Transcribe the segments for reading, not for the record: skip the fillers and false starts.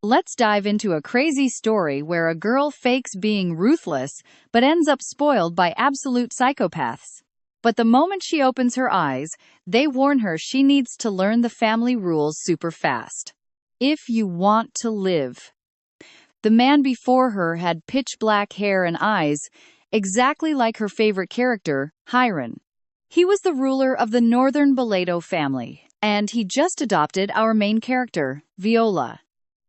Let's dive into a crazy story where a girl fakes being ruthless but ends up spoiled by absolute psychopaths. But the moment she opens her eyes, they warn her she needs to learn the family rules super fast. If you want to live. The man before her had pitch black hair and eyes, exactly like her favorite character, Hiron. He was the ruler of the Northern Balato family, and he just adopted our main character, Viola.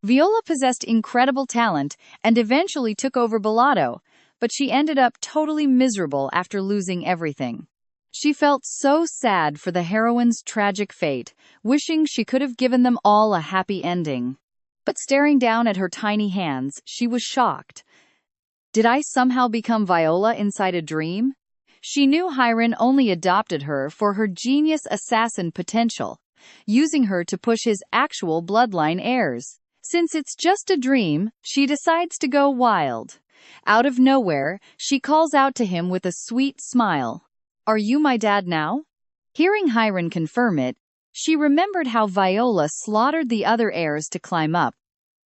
Viola possessed incredible talent and eventually took over Balato, but she ended up totally miserable after losing everything. She felt so sad for the heroine's tragic fate, wishing she could have given them all a happy ending. But staring down at her tiny hands, she was shocked. Did I somehow become Viola inside a dream? She knew Hiron only adopted her for her genius assassin potential, using her to push his actual bloodline heirs. Since it's just a dream, she decides to go wild. Out of nowhere, she calls out to him with a sweet smile. "Are you my dad now?" Hearing Hiron confirm it, she remembered how Viola slaughtered the other heirs to climb up,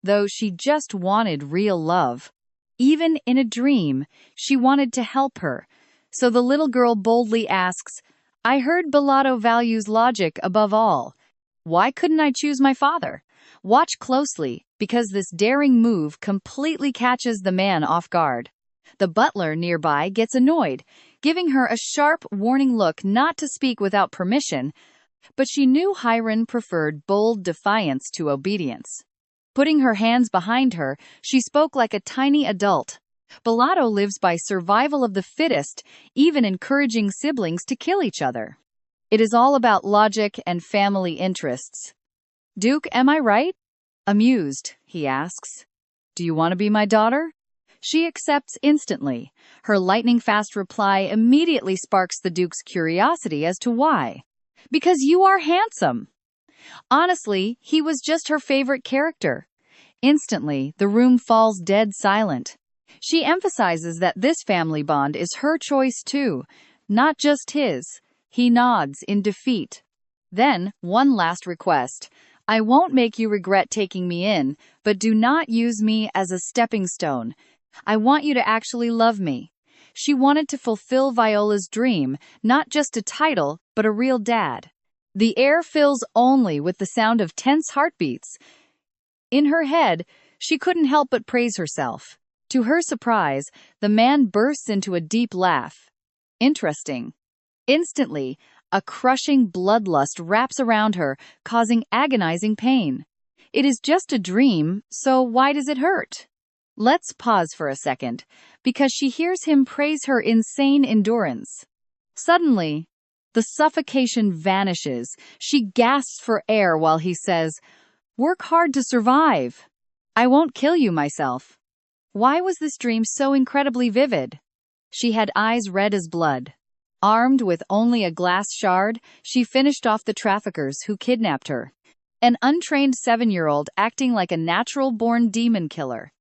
though she just wanted real love. Even in a dream, she wanted to help her. So the little girl boldly asks, "I heard Balato values logic above all. Why couldn't I choose my father?" Watch closely, because this daring move completely catches the man off guard. The butler nearby gets annoyed, giving her a sharp warning look not to speak without permission, but she knew Hiron preferred bold defiance to obedience. Putting her hands behind her, she spoke like a tiny adult. Balato lives by survival of the fittest, even encouraging siblings to kill each other. It is all about logic and family interests. "Duke, am I right?" Amused, he asks. "Do you want to be my daughter?" She accepts instantly. Her lightning-fast reply immediately sparks the Duke's curiosity as to why. "Because you are handsome." Honestly, he was just her favorite character. Instantly, the room falls dead silent. She emphasizes that this family bond is her choice too, not just his. He nods in defeat. Then, one last request. "I won't make you regret taking me in, but do not use me as a stepping stone. I want you to actually love me." She wanted to fulfill Viola's dream, not just a title, but a real dad. The air fills only with the sound of tense heartbeats. In her head, she couldn't help but praise herself. To her surprise, the man bursts into a deep laugh. Interesting. Instantly, a crushing bloodlust wraps around her, causing agonizing pain. It is just a dream, so why does it hurt? Let's pause for a second, because she hears him praise her insane endurance. Suddenly, the suffocation vanishes. She gasps for air while he says, "Work hard to survive. I won't kill you myself." Why was this dream so incredibly vivid? She had eyes red as blood. Armed with only a glass shard, she finished off the traffickers who kidnapped her. An untrained 7-year-old acting like a natural-born demon killer.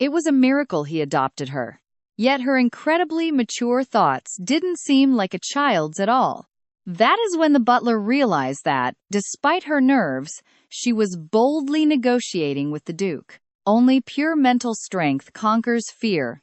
It was a miracle he adopted her. Yet her incredibly mature thoughts didn't seem like a child's at all. That is when the butler realized that, despite her nerves, she was boldly negotiating with the Duke. Only pure mental strength conquers fear.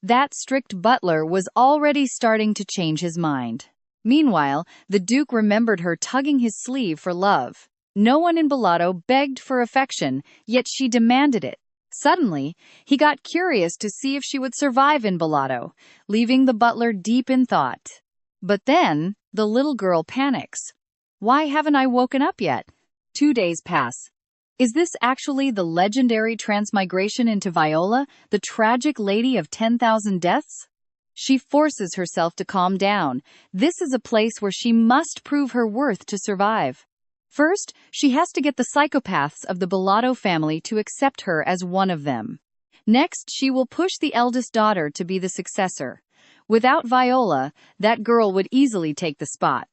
That strict butler was already starting to change his mind. Meanwhile, the Duke remembered her tugging his sleeve for love. No one in Balato begged for affection, yet she demanded it. Suddenly, he got curious to see if she would survive in Balato, leaving the butler deep in thought. But then, the little girl panics. "Why haven't I woken up yet?" 2 days pass. Is this actually the legendary transmigration into Viola, the tragic lady of 10,000 deaths? She forces herself to calm down. This is a place where she must prove her worth to survive. First, she has to get the psychopaths of the Balato family to accept her as one of them. Next, she will push the eldest daughter to be the successor. Without Viola, that girl would easily take the spot.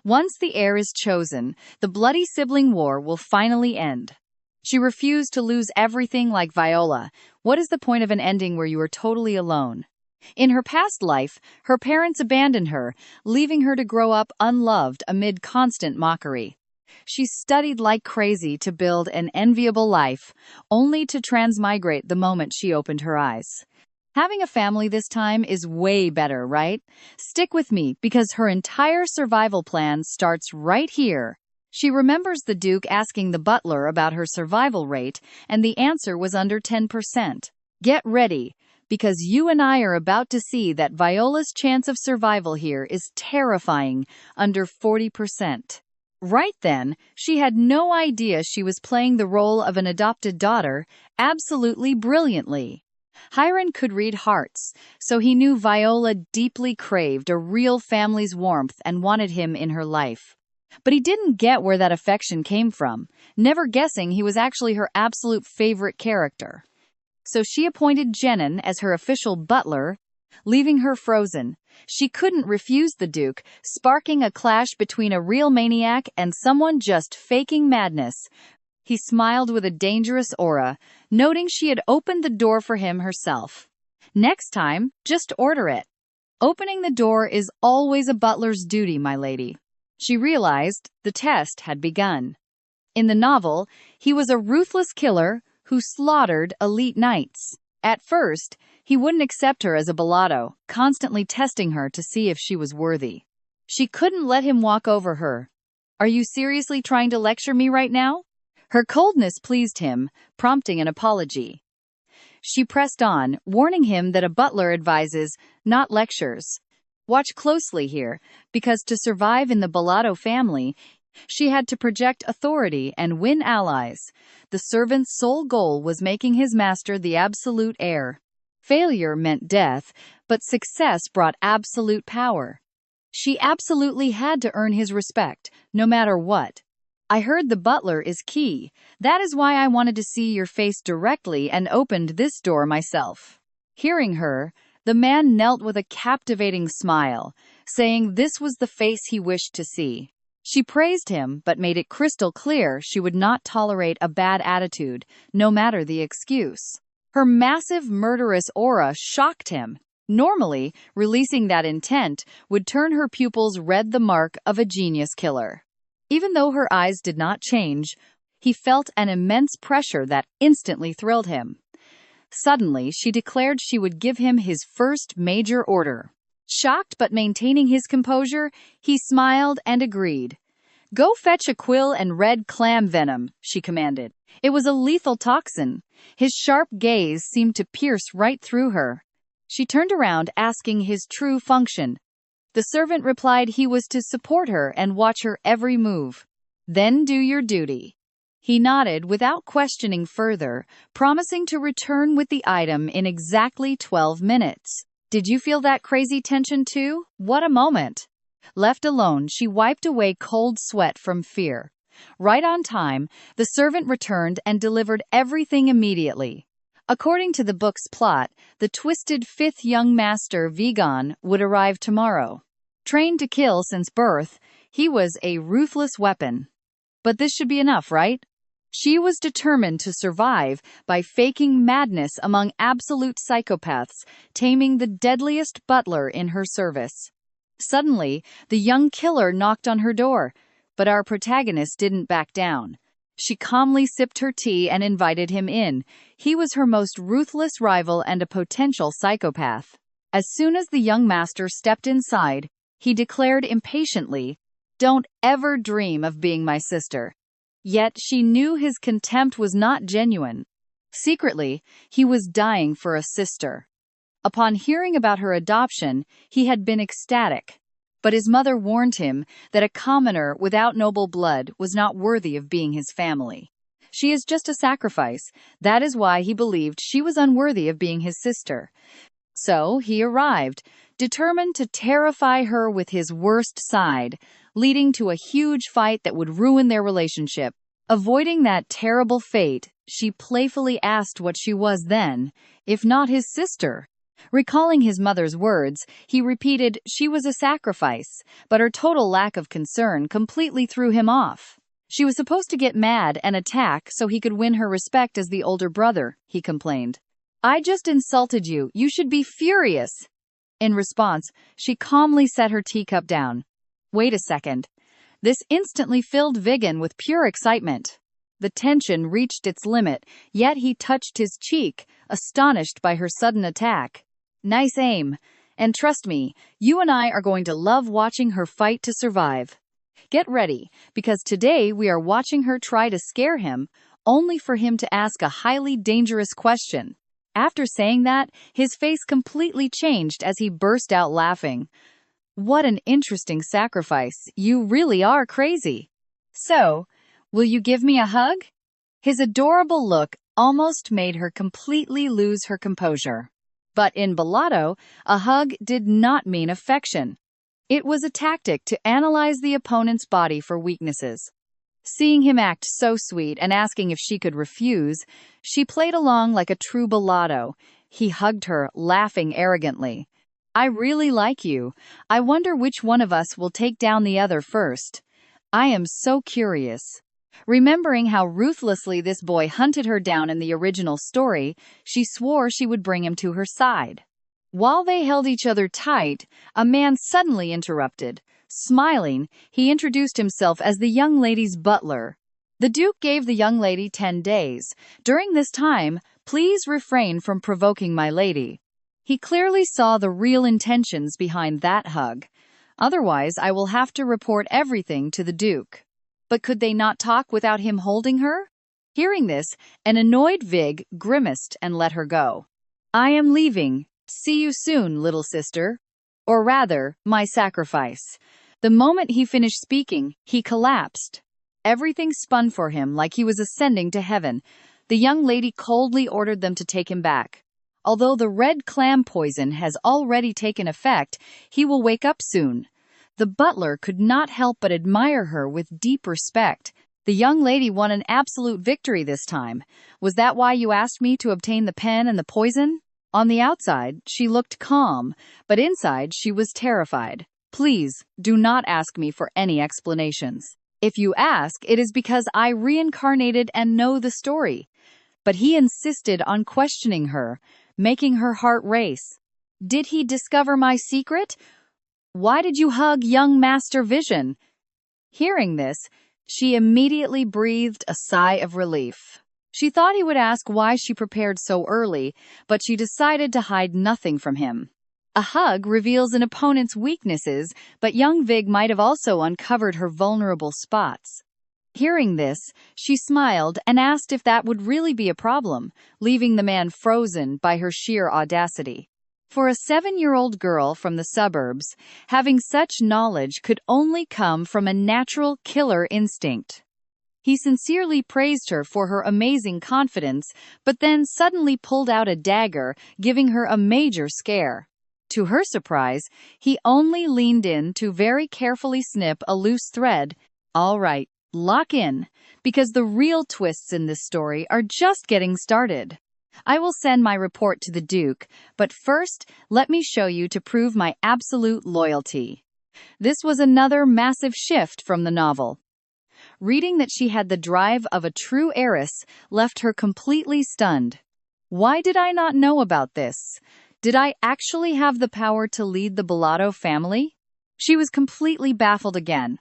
Once the heir is chosen, the bloody sibling war will finally end. She refused to lose everything like Viola. What is the point of an ending where you are totally alone? In her past life, her parents abandoned her, leaving her to grow up unloved amid constant mockery. She studied like crazy to build an enviable life, only to transmigrate the moment she opened her eyes. Having a family this time is way better, right? Stick with me because her entire survival plan starts right here. She remembers the Duke asking the butler about her survival rate, and the answer was under 10%. Get ready, because you and I are about to see that Viola's chance of survival here is terrifying, under 40%. Right then, she had no idea she was playing the role of an adopted daughter absolutely brilliantly. Hiram could read hearts, so he knew Viola deeply craved a real family's warmth and wanted him in her life. But he didn't get where that affection came from, never guessing he was actually her absolute favorite character. So she appointed Jenin as her official butler, leaving her frozen. She couldn't refuse the Duke, sparking a clash between a real maniac and someone just faking madness. He smiled with a dangerous aura, noting she had opened the door for him herself. Next time, just order it. Opening the door is always a butler's duty, my lady. She realized the test had begun. In the novel, he was a ruthless killer who slaughtered elite knights. At first, he wouldn't accept her as a bellotto, constantly testing her to see if she was worthy. She couldn't let him walk over her. Are you seriously trying to lecture me right now? Her coldness pleased him, prompting an apology. She pressed on, warning him that a butler advises, not lectures. Watch closely here, because to survive in the Bellotto family, she had to project authority and win allies. The servant's sole goal was making his master the absolute heir. Failure meant death, but success brought absolute power. She absolutely had to earn his respect, no matter what. I heard the butler is key. That is why I wanted to see your face directly and opened this door myself. Hearing her, the man knelt with a captivating smile, saying this was the face he wished to see. She praised him, but made it crystal clear she would not tolerate a bad attitude, no matter the excuse. Her massive murderous aura shocked him. Normally, releasing that intent would turn her pupils red, the mark of a genius killer. Even though her eyes did not change, he felt an immense pressure that instantly thrilled him. Suddenly, she declared she would give him his first major order. Shocked but maintaining his composure, he smiled and agreed. Go fetch a quill and red clam venom, she commanded. It was a lethal toxin. His sharp gaze seemed to pierce right through her. She turned around, asking his true function. The servant replied he was to support her and watch her every move. Then do your duty. He nodded without questioning further, promising to return with the item in exactly 12 minutes. Did you feel that crazy tension too? What a moment! Left alone, she wiped away cold sweat from fear. Right on time, the servant returned and delivered everything immediately. According to the book's plot, the twisted fifth young master Vigon would arrive tomorrow. Trained to kill since birth, he was a ruthless weapon. But this should be enough, right? She was determined to survive by faking madness among absolute psychopaths, taming the deadliest butler in her service. Suddenly, the young killer knocked on her door, but our protagonist didn't back down. She calmly sipped her tea and invited him in. He was her most ruthless rival and a potential psychopath. As soon as the young master stepped inside, he declared impatiently, "Don't ever dream of being my sister." Yet she knew his contempt was not genuine. Secretly, he was dying for a sister. Upon hearing about her adoption, he had been ecstatic. But his mother warned him that a commoner without noble blood was not worthy of being his family. She is just a sacrifice. That is why he believed she was unworthy of being his sister. So he arrived, determined to terrify her with his worst side, leading to a huge fight that would ruin their relationship. Avoiding that terrible fate, she playfully asked what she was then, if not his sister. Recalling his mother's words, he repeated she was a sacrifice, but her total lack of concern completely threw him off. She was supposed to get mad and attack so he could win her respect as the older brother, he complained. I just insulted you. You should be furious. In response, she calmly set her teacup down. Wait a second. This instantly filled Viggen with pure excitement. The tension reached its limit, yet he touched his cheek, astonished by her sudden attack. Nice aim. And trust me, you and I are going to love watching her fight to survive. Get ready, because today we are watching her try to scare him, only for him to ask a highly dangerous question. After saying that, his face completely changed as he burst out laughing. What an interesting sacrifice. You really are crazy. So, will you give me a hug? His adorable look almost made her completely lose her composure. But in Bellotto, a hug did not mean affection. It was a tactic to analyze the opponent's body for weaknesses. Seeing him act so sweet and asking if she could refuse, she played along like a true Bellotto. He hugged her, laughing arrogantly. I really like you. I wonder which one of us will take down the other first. I am so curious. Remembering how ruthlessly this boy hunted her down in the original story, she swore she would bring him to her side. While they held each other tight, a man suddenly interrupted. Smiling, he introduced himself as the young lady's butler. The Duke gave the young lady 10 days. During this time, please refrain from provoking my lady. He clearly saw the real intentions behind that hug. Otherwise, I will have to report everything to the Duke. But could they not talk without him holding her? Hearing this, an annoyed Vig grimaced and let her go. I am leaving. See you soon, little sister. Or rather, my sacrifice. The moment he finished speaking, he collapsed. Everything spun for him like he was ascending to heaven. The young lady coldly ordered them to take him back. Although the red clam poison has already taken effect, he will wake up soon. The butler could not help but admire her with deep respect. The young lady won an absolute victory this time. Was that why you asked me to obtain the pen and the poison? On the outside, she looked calm, but inside she was terrified. Please, do not ask me for any explanations. If you ask, it is because I reincarnated and know the story. But he insisted on questioning her, making her heart race. Did he discover my secret? Why did you hug young Master Vision? Hearing this, she immediately breathed a sigh of relief. She thought he would ask why she prepared so early, but she decided to hide nothing from him. A hug reveals an opponent's weaknesses, but young Vig might have also uncovered her vulnerable spots. Hearing this, she smiled and asked if that would really be a problem, leaving the man frozen by her sheer audacity. For a 7-year-old girl from the suburbs, having such knowledge could only come from a natural killer instinct. He sincerely praised her for her amazing confidence, but then suddenly pulled out a dagger, giving her a major scare. To her surprise, he only leaned in to very carefully snip a loose thread. All right, lock in, because the real twists in this story are just getting started. I will send my report to the Duke, but first, let me show you to prove my absolute loyalty. This was another massive shift from the novel. Reading that she had the drive of a true heiress left her completely stunned. Why did I not know about this? Did I actually have the power to lead the Bellotto family? She was completely baffled again.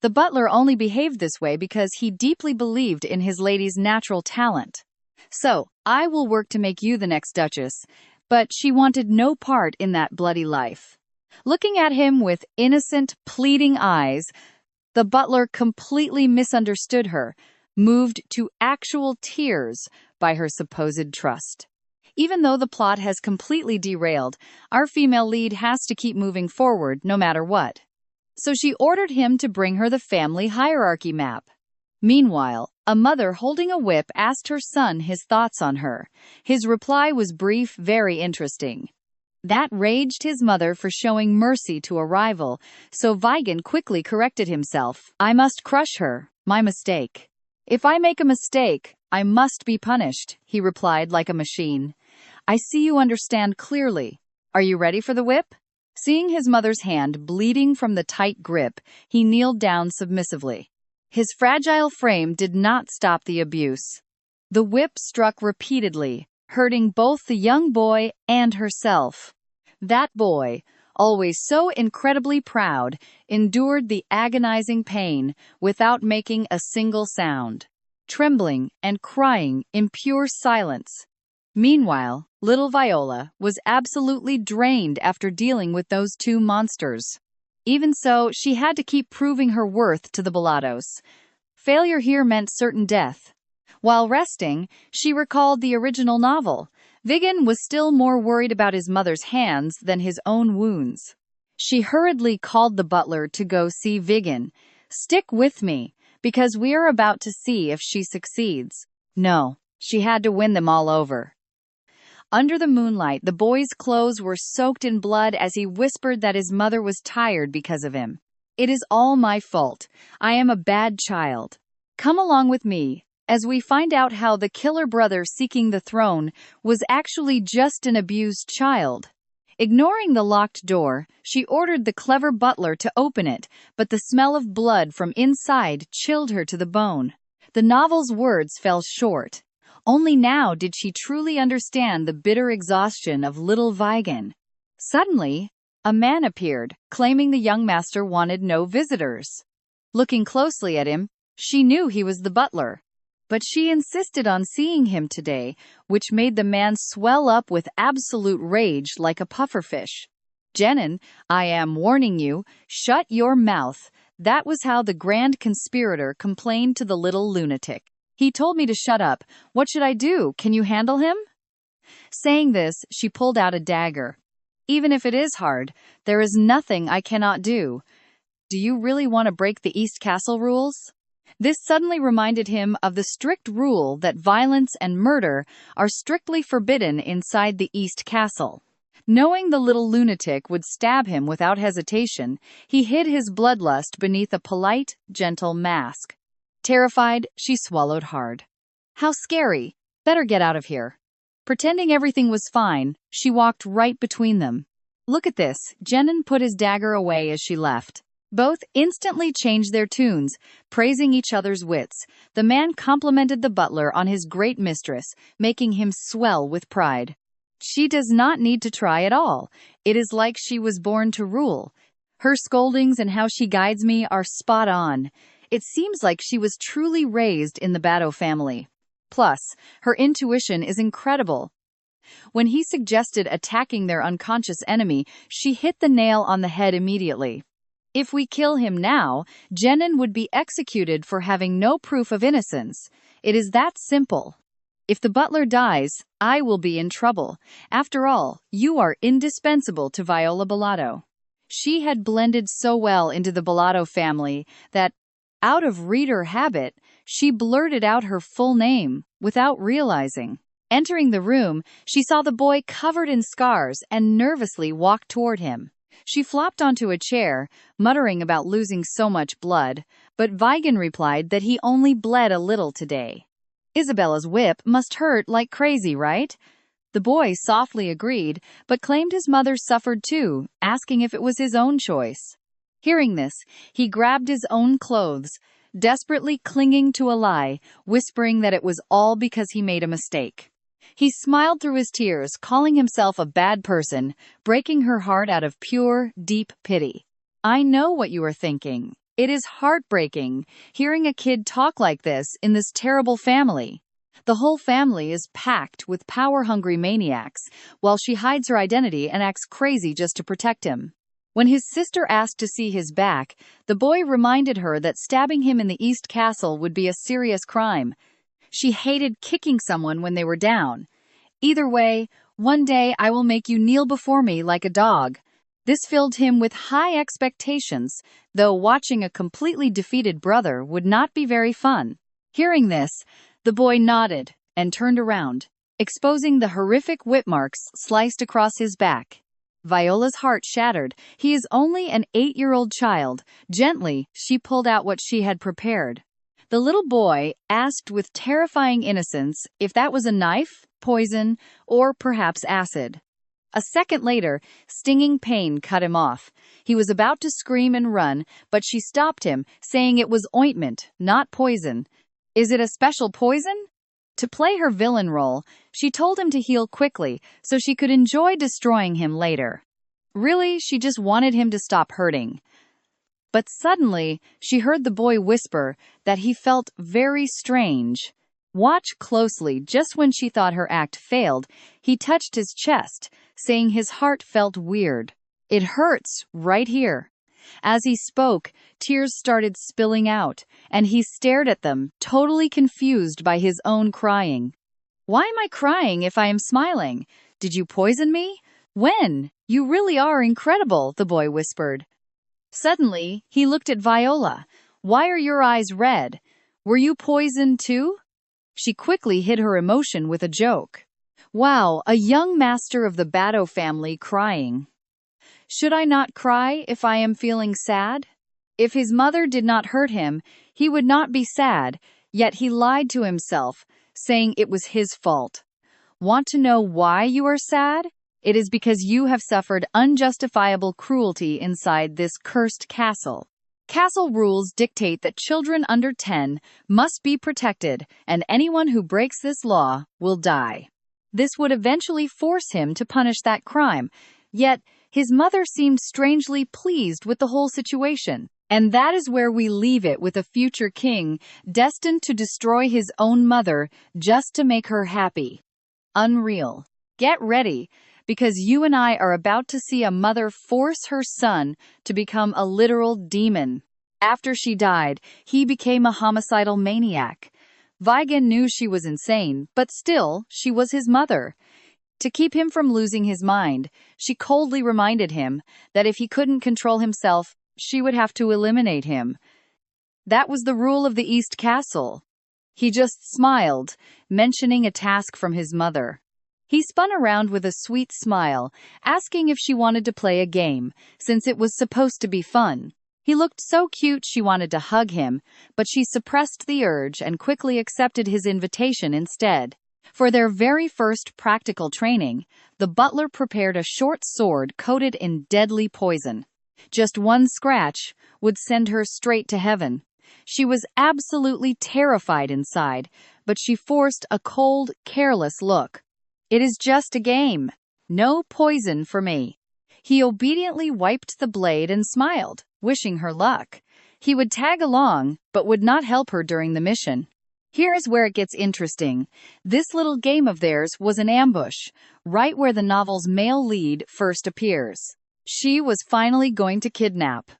The butler only behaved this way because he deeply believed in his lady's natural talent. So, I will work to make you the next Duchess, but she wanted no part in that bloody life. Looking at him with innocent, pleading eyes, the butler completely misunderstood her, moved to actual tears by her supposed trust. Even though the plot has completely derailed, our female lead has to keep moving forward no matter what. So she ordered him to bring her the family hierarchy map. Meanwhile, a mother holding a whip asked her son his thoughts on her. His reply was brief, very interesting. That raged his mother for showing mercy to a rival, so Viggen quickly corrected himself. I must crush her, my mistake. If I make a mistake, I must be punished, he replied like a machine. I see you understand clearly. Are you ready for the whip? Seeing his mother's hand bleeding from the tight grip, he kneeled down submissively. His fragile frame did not stop the abuse. The whip struck repeatedly, hurting both the young boy and herself. That boy, always so incredibly proud, endured the agonizing pain without making a single sound, trembling and crying in pure silence. Meanwhile, little Viola was absolutely drained after dealing with those two monsters. Even so, she had to keep proving her worth to the Bellatos. Failure here meant certain death. While resting, she recalled the original novel. Viggen was still more worried about his mother's hands than his own wounds. She hurriedly called the butler to go see Viggen. "Stick with me, because we are about to see if she succeeds." No, she had to win them all over. Under the moonlight, the boy's clothes were soaked in blood as he whispered that his mother was tired because of him. "It is all my fault. I am a bad child. Come along with me," as we find out how the killer brother seeking the throne was actually just an abused child. Ignoring the locked door, she ordered the clever butler to open it, but the smell of blood from inside chilled her to the bone. The novel's words fell short. Only now did she truly understand the bitter exhaustion of little Viggen. Suddenly, a man appeared, claiming the young master wanted no visitors. Looking closely at him, she knew he was the butler. But she insisted on seeing him today, which made the man swell up with absolute rage like a pufferfish. "Jenin, I am warning you, shut your mouth." That was how the grand conspirator complained to the little lunatic. "He told me to shut up. What should I do? Can you handle him?" Saying this, she pulled out a dagger. "Even if it is hard, there is nothing I cannot do. Do you really want to break the East Castle rules?" This suddenly reminded him of the strict rule that violence and murder are strictly forbidden inside the East Castle. Knowing the little lunatic would stab him without hesitation, he hid his bloodlust beneath a polite, gentle mask. Terrified, she swallowed hard. "How scary. Better get out of here." Pretending everything was fine, she walked right between them. "Look at this." Jenin put his dagger away as she left. Both instantly changed their tunes, praising each other's wits. The man complimented the butler on his great mistress, making him swell with pride. "She does not need to try at all. It is like she was born to rule. Her scoldings and how she guides me are spot on. It seems like she was truly raised in the Bato family. Plus, her intuition is incredible." When he suggested attacking their unconscious enemy, she hit the nail on the head immediately. If we kill him now, Jenin would be executed for having no proof of innocence. It is that simple. If the butler dies, I will be in trouble. After all, you are indispensable to Viola Bellato. She had blended so well into the Bellato family that, out of reader habit, she blurted out her full name, without realizing. Entering the room, she saw the boy covered in scars and nervously walked toward him. She flopped onto a chair, muttering about losing so much blood, but Viggen replied that he only bled a little today. "Isabella's whip must hurt like crazy, right?" The boy softly agreed, but claimed his mother suffered too, asking if it was his own choice. Hearing this, he grabbed his own clothes, desperately clinging to a lie, whispering that it was all because he made a mistake. He smiled through his tears, calling himself a bad person, breaking her heart out of pure, deep pity. "I know what you are thinking. It is heartbreaking, hearing a kid talk like this in this terrible family. The whole family is packed with power-hungry maniacs, while she hides her identity and acts crazy just to protect him." When his sister asked to see his back, the boy reminded her that stabbing him in the East Castle would be a serious crime. She hated kicking someone when they were down. "Either way, one day I will make you kneel before me like a dog." This filled him with high expectations, though watching a completely defeated brother would not be very fun. Hearing this, the boy nodded and turned around, exposing the horrific whip marks sliced across his back. Viola's heart shattered. He is only an 8-year-old child. Gently, she pulled out what she had prepared. The little boy asked with terrifying innocence if that was a knife, poison, or perhaps acid. A second later, stinging pain cut him off. He was about to scream and run, but she stopped him, saying it was ointment, not poison. "Is it a special poison?" To play her villain role, she told him to heal quickly so she could enjoy destroying him later. Really, she just wanted him to stop hurting. But suddenly, she heard the boy whisper that he felt very strange. Watch closely. Just when she thought her act failed, he touched his chest, saying his heart felt weird. It hurts, right here. As he spoke, tears started spilling out, and he stared at them, totally confused by his own crying. Why am I crying if I am smiling? Did you poison me? When? You really are incredible, the boy whispered. Suddenly, he looked at Viola. Why are your eyes red? Were you poisoned too? She quickly hid her emotion with a joke. Wow, a young master of the Bato family crying. Should I not cry if I am feeling sad? If his mother did not hurt him, he would not be sad, yet he lied to himself, saying it was his fault. Want to know why you are sad? It is because you have suffered unjustifiable cruelty inside this cursed castle. Castle rules dictate that children under 10 must be protected, and anyone who breaks this law will die. This would eventually force him to punish that crime, yet his mother seemed strangely pleased with the whole situation. And that is where we leave it, with a future king destined to destroy his own mother just to make her happy. Unreal. Get ready, because you and I are about to see a mother force her son to become a literal demon. After she died, he became a homicidal maniac. Vigan knew she was insane, but still, she was his mother. To keep him from losing his mind, she coldly reminded him that if he couldn't control himself, she would have to eliminate him. That was the rule of the East Castle. He just smiled, mentioning a task from his mother. He spun around with a sweet smile, asking if she wanted to play a game, since it was supposed to be fun. He looked so cute she wanted to hug him, but she suppressed the urge and quickly accepted his invitation instead. For their very first practical training, the butler prepared a short sword coated in deadly poison. Just one scratch would send her straight to heaven. She was absolutely terrified inside, but she forced a cold, careless look. It is just a game. No poison for me. He obediently wiped the blade and smiled, wishing her luck. He would tag along, but would not help her during the mission. Here is where it gets interesting. This little game of theirs was an ambush, right where the novel's male lead first appears. She was finally going to kidnap.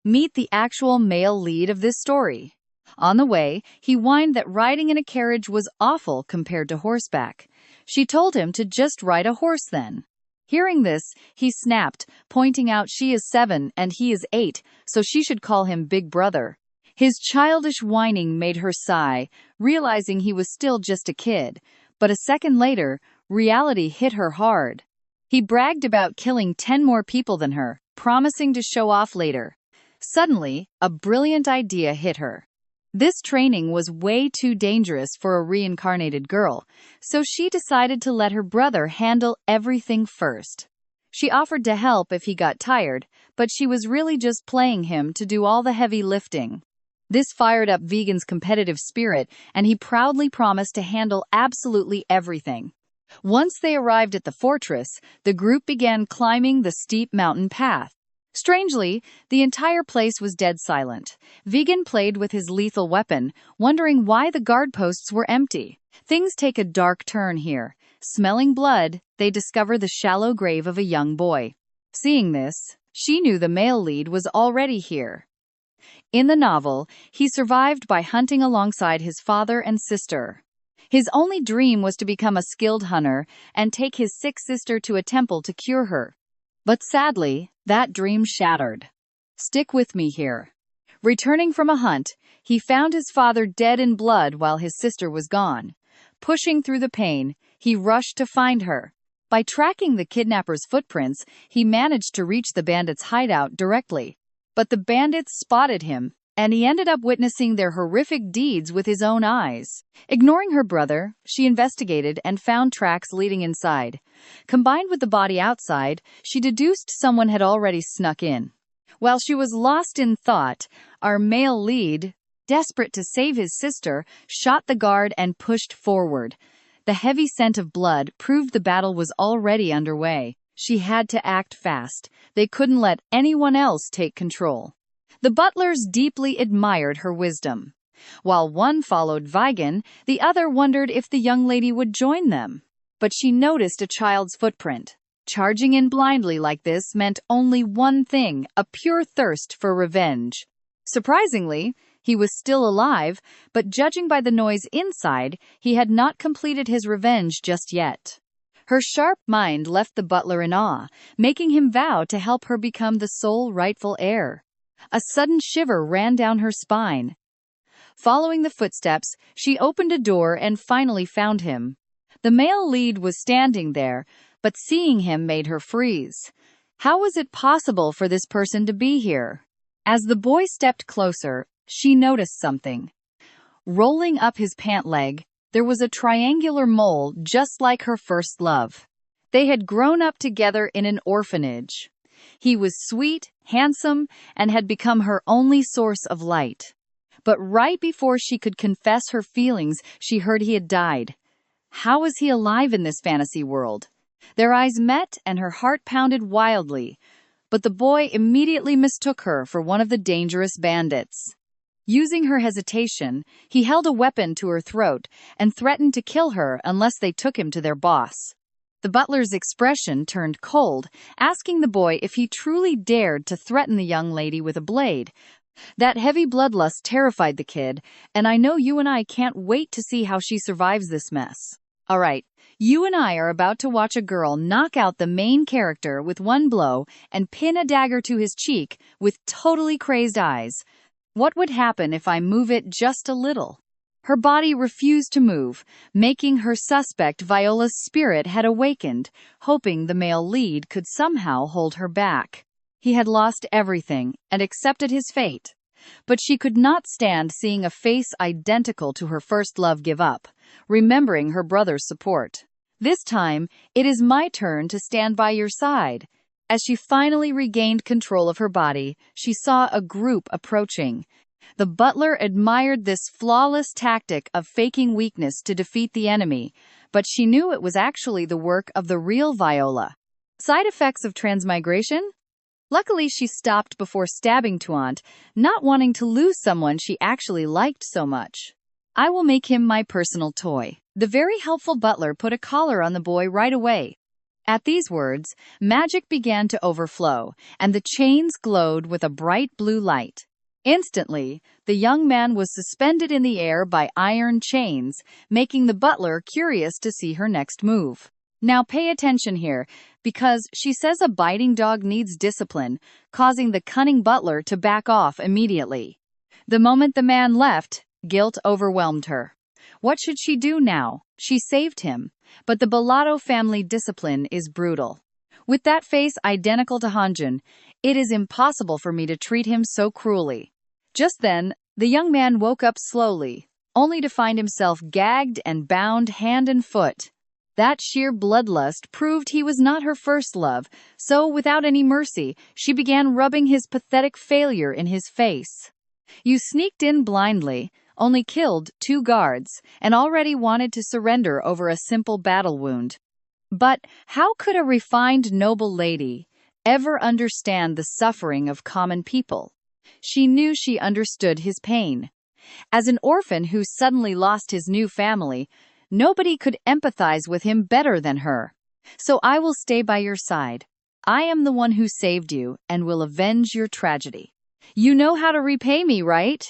Meet the actual male lead of this story. On the way, he whined that riding in a carriage was awful compared to horseback. She told him to just ride a horse then. Hearing this, he snapped, pointing out she is 7 and he is 8, so she should call him Big Brother. His childish whining made her sigh, realizing he was still just a kid. But a second later, reality hit her hard. He bragged about killing 10 more people than her, promising to show off later. Suddenly, a brilliant idea hit her. This training was way too dangerous for a reincarnated girl, so she decided to let her brother handle everything first. She offered to help if he got tired, but she was really just playing him to do all the heavy lifting. This fired up Vegan's competitive spirit, and he proudly promised to handle absolutely everything. Once they arrived at the fortress, the group began climbing the steep mountain path. Strangely, the entire place was dead silent. Vegan played with his lethal weapon, wondering why the guard posts were empty. Things take a dark turn here. Smelling blood, they discover the shallow grave of a young boy. Seeing this, she knew the male lead was already here. In the novel, he survived by hunting alongside his father and sister. His only dream was to become a skilled hunter and take his sick sister to a temple to cure her. But sadly, that dream shattered. Stick with me here. Returning from a hunt, he found his father dead in blood while his sister was gone. Pushing through the pain, he rushed to find her. By tracking the kidnapper's footprints, he managed to reach the bandits' hideout directly. But the bandits spotted him, and he ended up witnessing their horrific deeds with his own eyes. Ignoring her brother, she investigated and found tracks leading inside. Combined with the body outside, she deduced someone had already snuck in. While she was lost in thought, our male lead, desperate to save his sister, shot the guard and pushed forward. The heavy scent of blood proved the battle was already underway. She had to act fast. They couldn't let anyone else take control. The butlers deeply admired her wisdom. While one followed Vigan, the other wondered if the young lady would join them. But she noticed a child's footprint. Charging in blindly like this meant only one thing, a pure thirst for revenge. Surprisingly, he was still alive, but judging by the noise inside, he had not completed his revenge just yet. Her sharp mind left the butler in awe, making him vow to help her become the sole rightful heir. A sudden shiver ran down her spine. Following the footsteps, she opened a door and finally found him. The male lead was standing there, but seeing him made her freeze. How was it possible for this person to be here? As the boy stepped closer, she noticed something. Rolling up his pant leg, there was a triangular mole just like her first love. They had grown up together in an orphanage. He was sweet, handsome, and had become her only source of light. But right before she could confess her feelings, she heard he had died. How was he alive in this fantasy world? Their eyes met and her heart pounded wildly, but the boy immediately mistook her for one of the dangerous bandits. Using her hesitation, he held a weapon to her throat and threatened to kill her unless they took him to their boss. The butler's expression turned cold, asking the boy if he truly dared to threaten the young lady with a blade. That heavy bloodlust terrified the kid, and I know you and I can't wait to see how she survives this mess. All right, you and I are about to watch a girl knock out the main character with one blow and pin a dagger to his cheek with totally crazed eyes. What would happen if I move it just a little? Her body refused to move, making her suspect Viola's spirit had awakened, hoping the male lead could somehow hold her back. He had lost everything and accepted his fate. But she could not stand seeing a face identical to her first love give up, remembering her brother's support. This time, it is my turn to stand by your side. As she finally regained control of her body, she saw a group approaching. The butler admired this flawless tactic of faking weakness to defeat the enemy, but she knew it was actually the work of the real Viola. Side effects of transmigration? Luckily, she stopped before stabbing Tuant, not wanting to lose someone she actually liked so much. I will make him my personal toy. The very helpful butler put a collar on the boy right away. At these words, magic began to overflow, and the chains glowed with a bright blue light. Instantly, the young man was suspended in the air by iron chains, making the butler curious to see her next move. Now pay attention here, because she says a biting dog needs discipline, causing the cunning butler to back off immediately. The moment the man left, guilt overwhelmed her. What should she do now? She saved him, but the Bellotto family discipline is brutal. With that face identical to Hanjun, it is impossible for me to treat him so cruelly. Just then, the young man woke up slowly, only to find himself gagged and bound hand and foot. That sheer bloodlust proved he was not her first love, so without any mercy, she began rubbing his pathetic failure in his face. You sneaked in blindly, only killed 2 guards, and already wanted to surrender over a simple battle wound. But how could a refined noble lady ever understand the suffering of common people? She knew she understood his pain. As an orphan who suddenly lost his new family, nobody could empathize with him better than her. So I will stay by your side. I am the one who saved you and will avenge your tragedy. You know how to repay me, right?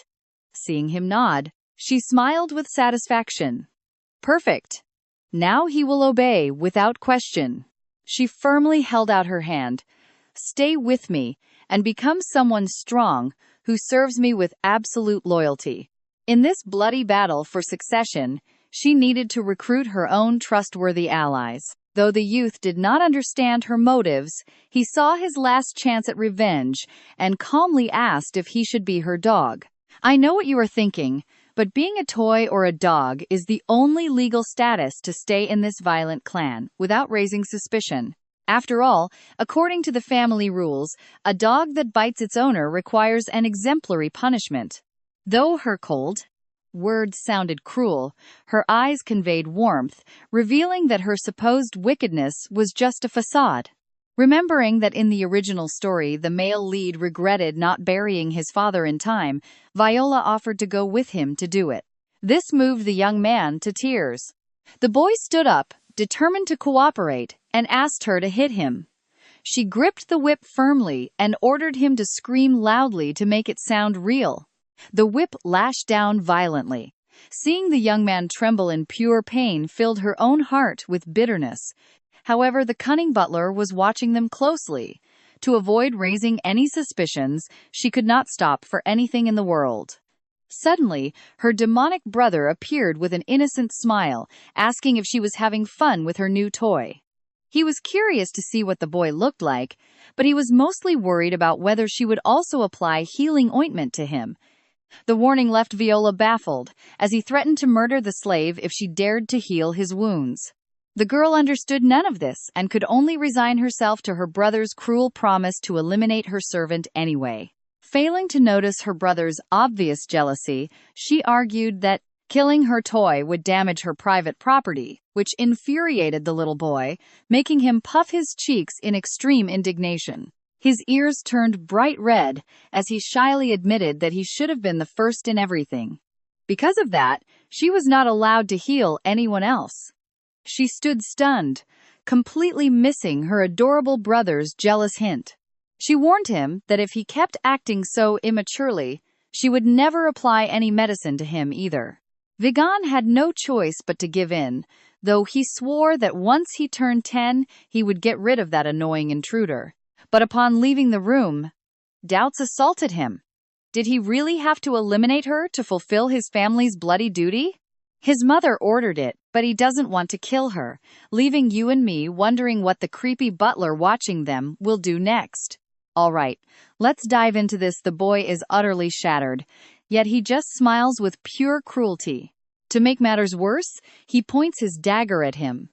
Seeing him nod, she smiled with satisfaction. Perfect. Now he will obey without question. She firmly held out her hand. Stay with me and become someone strong who serves me with absolute loyalty. In this bloody battle for succession, she needed to recruit her own trustworthy allies. Though the youth did not understand her motives, he saw his last chance at revenge and calmly asked if he should be her dog. I know what you are thinking, but being a toy or a dog is the only legal status to stay in this violent clan without raising suspicion. After all, according to the family rules, a dog that bites its owner requires an exemplary punishment. Though her cold words sounded cruel, her eyes conveyed warmth, revealing that her supposed wickedness was just a facade. Remembering that in the original story the male lead regretted not burying his father in time, Viola offered to go with him to do it. This moved the young man to tears. The boy stood up, determined to cooperate, and asked her to hit him. She gripped the whip firmly and ordered him to scream loudly to make it sound real. The whip lashed down violently. Seeing the young man tremble in pure pain filled her own heart with bitterness. However, the cunning butler was watching them closely. To avoid raising any suspicions, she could not stop for anything in the world. Suddenly, her demonic brother appeared with an innocent smile, asking if she was having fun with her new toy. He was curious to see what the boy looked like, but he was mostly worried about whether she would also apply healing ointment to him. The warning left Viola baffled, as he threatened to murder the slave if she dared to heal his wounds. The girl understood none of this and could only resign herself to her brother's cruel promise to eliminate her servant anyway. Failing to notice her brother's obvious jealousy, she argued that killing her toy would damage her private property, which infuriated the little boy, making him puff his cheeks in extreme indignation. His ears turned bright red as he shyly admitted that he should have been the first in everything. Because of that, she was not allowed to heal anyone else. She stood stunned, completely missing her adorable brother's jealous hint. She warned him that if he kept acting so immaturely, she would never apply any medicine to him either. Vigan had no choice but to give in, though he swore that once he turned 10, he would get rid of that annoying intruder. But upon leaving the room, doubts assaulted him. Did he really have to eliminate her to fulfill his family's bloody duty? His mother ordered it, but he doesn't want to kill her, leaving you and me wondering what the creepy butler watching them will do next. All right, let's dive into this. The boy is utterly shattered, yet he just smiles with pure cruelty. To make matters worse, he points his dagger at him.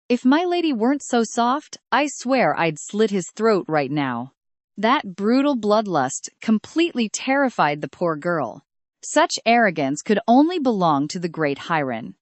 If my lady weren't so soft, I swear I'd slit his throat right now. That brutal bloodlust completely terrified the poor girl. Such arrogance could only belong to the great Hiron.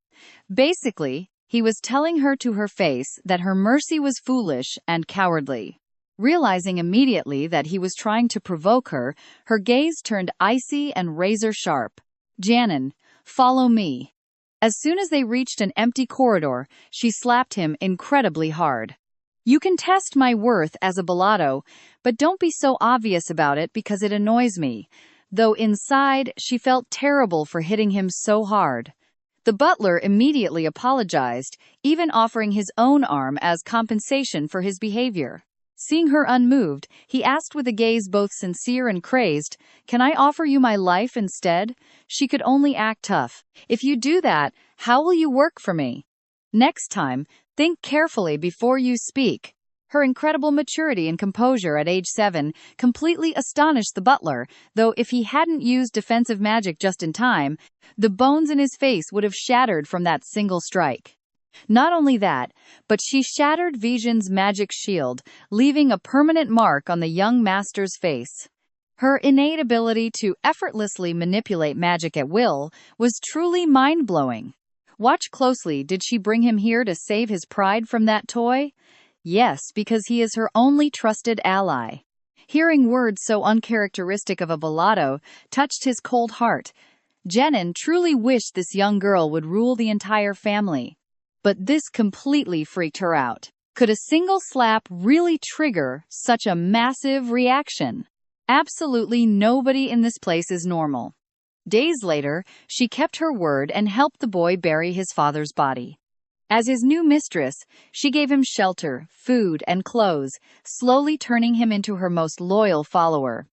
Basically, he was telling her to her face that her mercy was foolish and cowardly. Realizing immediately that he was trying to provoke her, her gaze turned icy and razor-sharp. "Janin, follow me." As soon as they reached an empty corridor, she slapped him incredibly hard. "You can test my worth as a balado, but don't be so obvious about it because it annoys me." Though inside, she felt terrible for hitting him so hard. The butler immediately apologized, even offering his own arm as compensation for his behavior. Seeing her unmoved, he asked with a gaze both sincere and crazed, "Can I offer you my life instead?" She could only act tough. "If you do that, how will you work for me? Next time, think carefully before you speak." Her incredible maturity and composure at age 7 completely astonished the butler, though if he hadn't used defensive magic just in time, the bones in his face would have shattered from that single strike. Not only that, but she shattered Vision's magic shield, leaving a permanent mark on the young master's face. Her innate ability to effortlessly manipulate magic at will was truly mind-blowing. Watch closely. Did she bring him here to save his pride from that toy? Yes, because he is her only trusted ally. Hearing words so uncharacteristic of a balado touched his cold heart. Jenin truly wished this young girl would rule the entire family. But this completely freaked her out. Could a single slap really trigger such a massive reaction? Absolutely nobody in this place is normal. Days later, she kept her word and helped the boy bury his father's body. As his new mistress, she gave him shelter, food, and clothes, slowly turning him into her most loyal follower.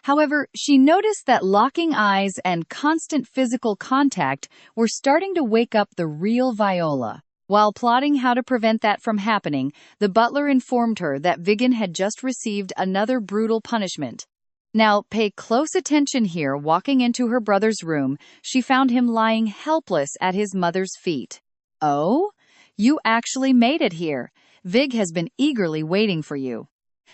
However, she noticed that locking eyes and constant physical contact were starting to wake up the real Viola. While plotting how to prevent that from happening, the butler informed her that Vigan had just received another brutal punishment. Now, pay close attention here. Walking into her brother's room, she found him lying helpless at his mother's feet. "Oh? You actually made it here. Vig has been eagerly waiting for you."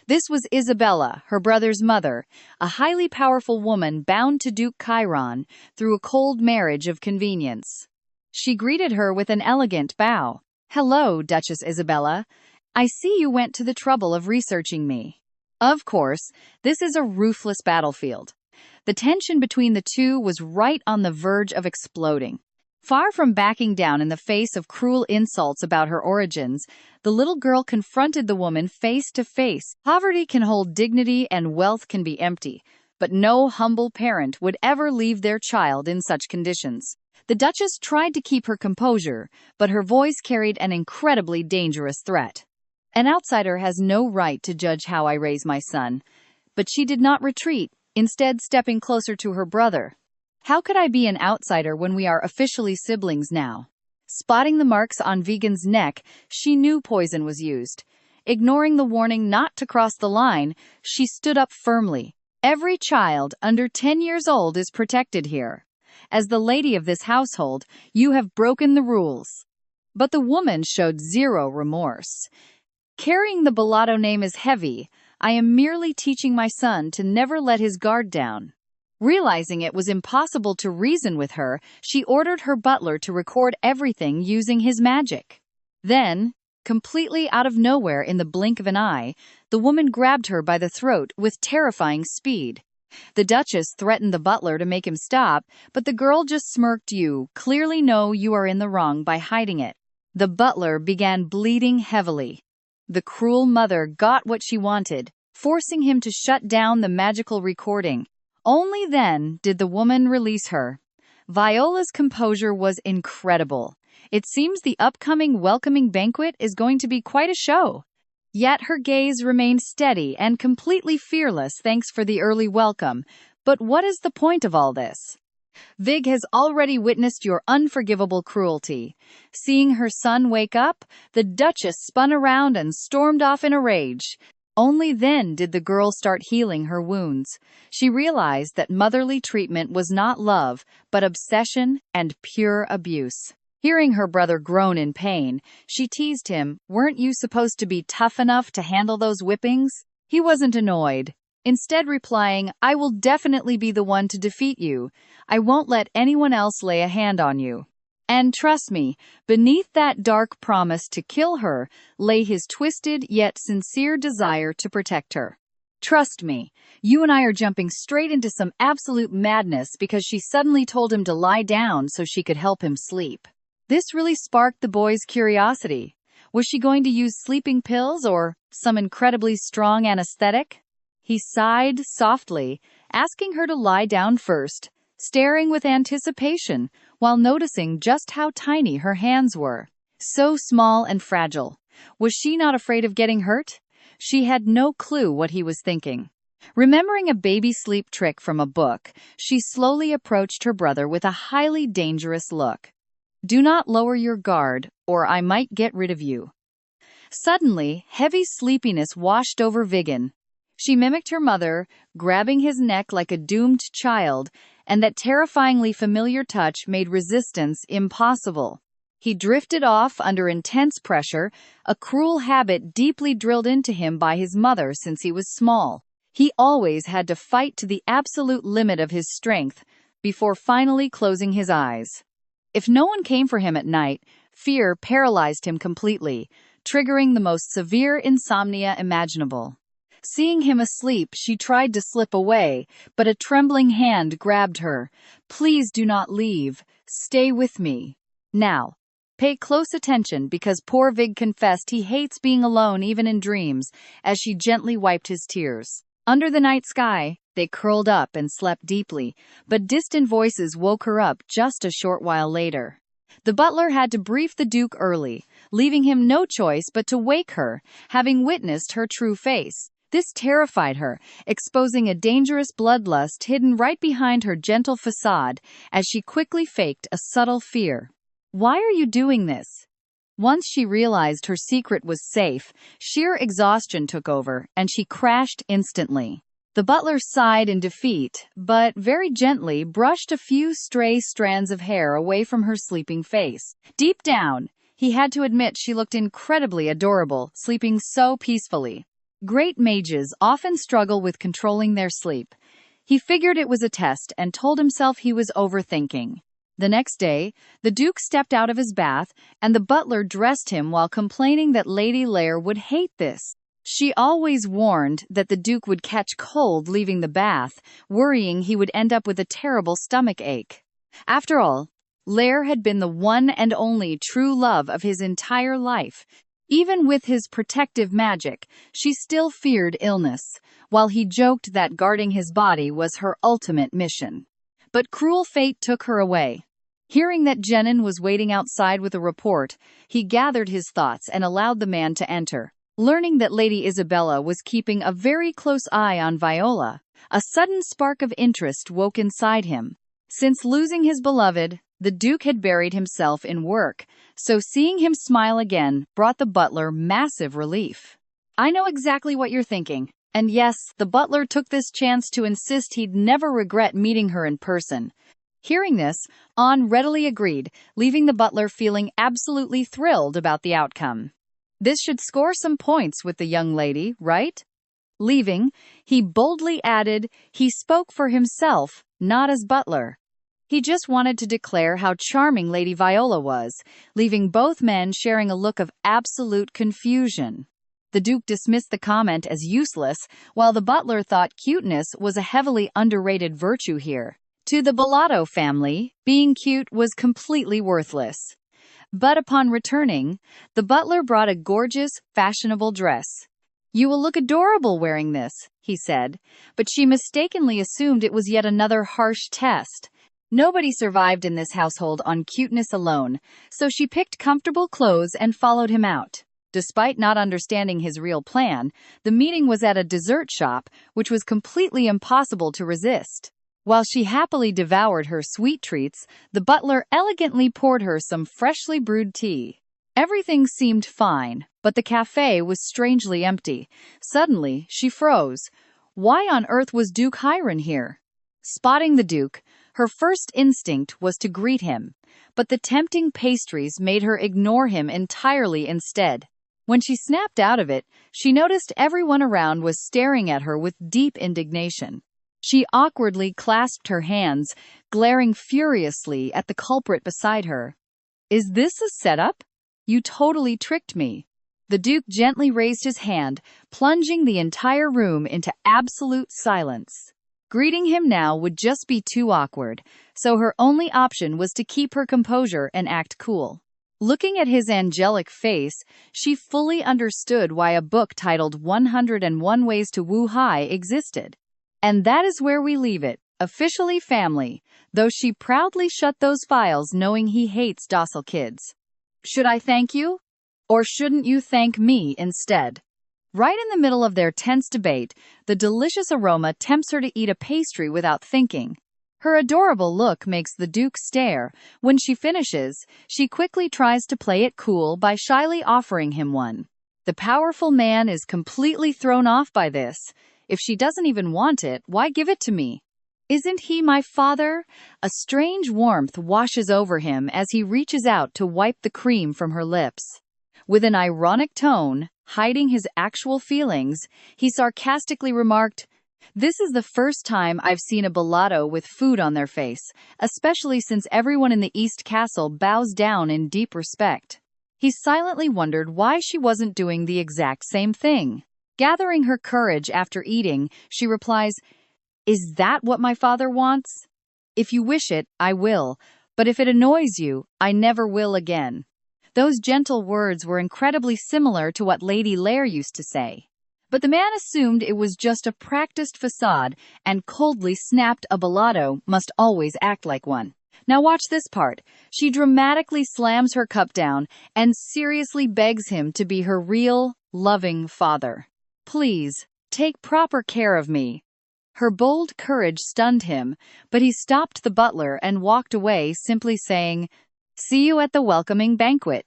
This was Isabella, her brother's mother, a highly powerful woman bound to Duke Chiron through a cold marriage of convenience. She greeted her with an elegant bow. "Hello, Duchess Isabella. I see you went to the trouble of researching me. Of course, this is a ruthless battlefield. The tension between the two was right on the verge of exploding. Far from backing down in the face of cruel insults about her origins, the little girl confronted the woman face to face. Poverty can hold dignity and wealth can be empty, but no humble parent would ever leave their child in such conditions. The Duchess tried to keep her composure, but her voice carried an incredibly dangerous threat. An outsider has no right to judge how I raise my son. But she did not retreat, instead stepping closer to her brother. How could I be an outsider when we are officially siblings now? Spotting the marks on Vegan's neck, she knew poison was used. Ignoring the warning not to cross the line, she stood up firmly. Every child under 10 years old is protected here. As the lady of this household, you have broken the rules. But the woman showed zero remorse. Carrying the Bellato name is heavy. I am merely teaching my son to never let his guard down. Realizing it was impossible to reason with her, she ordered her butler to record everything using his magic. Then, completely out of nowhere in the blink of an eye, the woman grabbed her by the throat with terrifying speed. The Duchess threatened the butler to make him stop, but the girl just smirked. You clearly know you are in the wrong by hiding it. The butler began bleeding heavily. The cruel mother got what she wanted, forcing him to shut down the magical recording. Only then did the woman release her. Viola's composure was incredible. It seems the upcoming welcoming banquet is going to be quite a show. Yet her gaze remained steady and completely fearless. Thanks for the early welcome. But what is the point of all this? Vig has already witnessed your unforgivable cruelty. Seeing her son wake up, the Duchess spun around and stormed off in a rage. Only then did the girl start healing her wounds. She realized that motherly treatment was not love, but obsession and pure abuse. Hearing her brother groan in pain, she teased him, "Weren't you supposed to be tough enough to handle those whippings?" He wasn't annoyed. Instead replying, "I will definitely be the one to defeat you. I won't let anyone else lay a hand on you." And trust me, beneath that dark promise to kill her lay his twisted yet sincere desire to protect her. Trust me, you and I are jumping straight into some absolute madness because she suddenly told him to lie down so she could help him sleep. This really sparked the boy's curiosity. Was she going to use sleeping pills or some incredibly strong anesthetic? He sighed softly, asking her to lie down first, staring with anticipation while noticing just how tiny her hands were. So small and fragile. Was she not afraid of getting hurt? She had no clue what he was thinking. Remembering a baby sleep trick from a book, she slowly approached her brother with a highly dangerous look. "Do not lower your guard, or I might get rid of you." Suddenly, heavy sleepiness washed over Vigan. She mimicked her mother, grabbing his neck like a doomed child, and that terrifyingly familiar touch made resistance impossible. He drifted off under intense pressure, a cruel habit deeply drilled into him by his mother since he was small. He always had to fight to the absolute limit of his strength before finally closing his eyes. If no one came for him at night, fear paralyzed him completely, triggering the most severe insomnia imaginable. Seeing him asleep, she tried to slip away, but a trembling hand grabbed her. "Please do not leave. Stay with me. Now, pay close attention because poor Vig confessed he hates being alone even in dreams," as she gently wiped his tears. Under the night sky, they curled up and slept deeply, but distant voices woke her up just a short while later. The butler had to brief the Duke early, leaving him no choice but to wake her, having witnessed her true face. This terrified her, exposing a dangerous bloodlust hidden right behind her gentle facade, as she quickly faked a subtle fear. "Why are you doing this?" Once she realized her secret was safe, sheer exhaustion took over, and she crashed instantly. The butler sighed in defeat, but very gently brushed a few stray strands of hair away from her sleeping face. Deep down, he had to admit she looked incredibly adorable, sleeping so peacefully. Great mages often struggle with controlling their sleep. He figured it was a test and told himself he was overthinking. The next day, the Duke stepped out of his bath, and the butler dressed him while complaining that Lady Lear would hate this. She always warned that the Duke would catch cold leaving the bath, worrying he would end up with a terrible stomach ache. After all, Lear had been the one and only true love of his entire life. Even with his protective magic, she still feared illness, while he joked that guarding his body was her ultimate mission. But cruel fate took her away. Hearing that Jenin was waiting outside with a report, he gathered his thoughts and allowed the man to enter. Learning that Lady Isabella was keeping a very close eye on Viola, a sudden spark of interest woke inside him. Since losing his beloved, the Duke had buried himself in work, so seeing him smile again brought the butler massive relief. "I know exactly what you're thinking." And yes, the butler took this chance to insist he'd never regret meeting her in person. Hearing this, An readily agreed, leaving the butler feeling absolutely thrilled about the outcome. This should score some points with the young lady, right? Leaving, he boldly added he spoke for himself, not as butler. He just wanted to declare how charming Lady Viola was, leaving both men sharing a look of absolute confusion. The Duke dismissed the comment as useless, while the butler thought cuteness was a heavily underrated virtue here. To the Bellato family, being cute was completely worthless. But upon returning, the butler brought a gorgeous, fashionable dress. "You will look adorable wearing this," he said, but she mistakenly assumed it was yet another harsh test. Nobody survived in this household on cuteness alone, so she picked comfortable clothes and followed him out. Despite not understanding his real plan, the meeting was at a dessert shop, which was completely impossible to resist. While she happily devoured her sweet treats, the butler elegantly poured her some freshly brewed tea. Everything seemed fine, but the cafe was strangely empty. Suddenly, she froze. Why on earth was Duke Hiron here? Spotting the Duke, her first instinct was to greet him, but the tempting pastries made her ignore him entirely instead. When she snapped out of it, she noticed everyone around was staring at her with deep indignation. She awkwardly clasped her hands, glaring furiously at the culprit beside her. "Is this a setup? You totally tricked me." The Duke gently raised his hand, plunging the entire room into absolute silence. Greeting him now would just be too awkward, so her only option was to keep her composure and act cool. Looking at his angelic face, she fully understood why a book titled 101 Ways to Woo High existed. And that is where we leave it, officially family, though she proudly shut those files knowing he hates docile kids. "Should I thank you? Or shouldn't you thank me instead?" Right in the middle of their tense debate, the delicious aroma tempts her to eat a pastry without thinking. Her adorable look makes the Duke stare. When she finishes, she quickly tries to play it cool by shyly offering him one. The powerful man is completely thrown off by this. If she doesn't even want it, why give it to me? Isn't he my father? A strange warmth washes over him as he reaches out to wipe the cream from her lips. With an ironic tone, hiding his actual feelings, he sarcastically remarked, "This is the first time I've seen a Bellato with food on their face, especially since everyone in the East Castle bows down in deep respect." He silently wondered why she wasn't doing the exact same thing. Gathering her courage after eating, she replies, "Is that what my father wants? If you wish it, I will, but if it annoys you, I never will again." Those gentle words were incredibly similar to what Lady Lear used to say. But the man assumed it was just a practiced facade and coldly snapped a Bellato must always act like one. Now watch this part. She dramatically slams her cup down and seriously begs him to be her real, loving father. "Please, take proper care of me." Her bold courage stunned him, but he stopped the butler and walked away, simply saying, "See you at the welcoming banquet."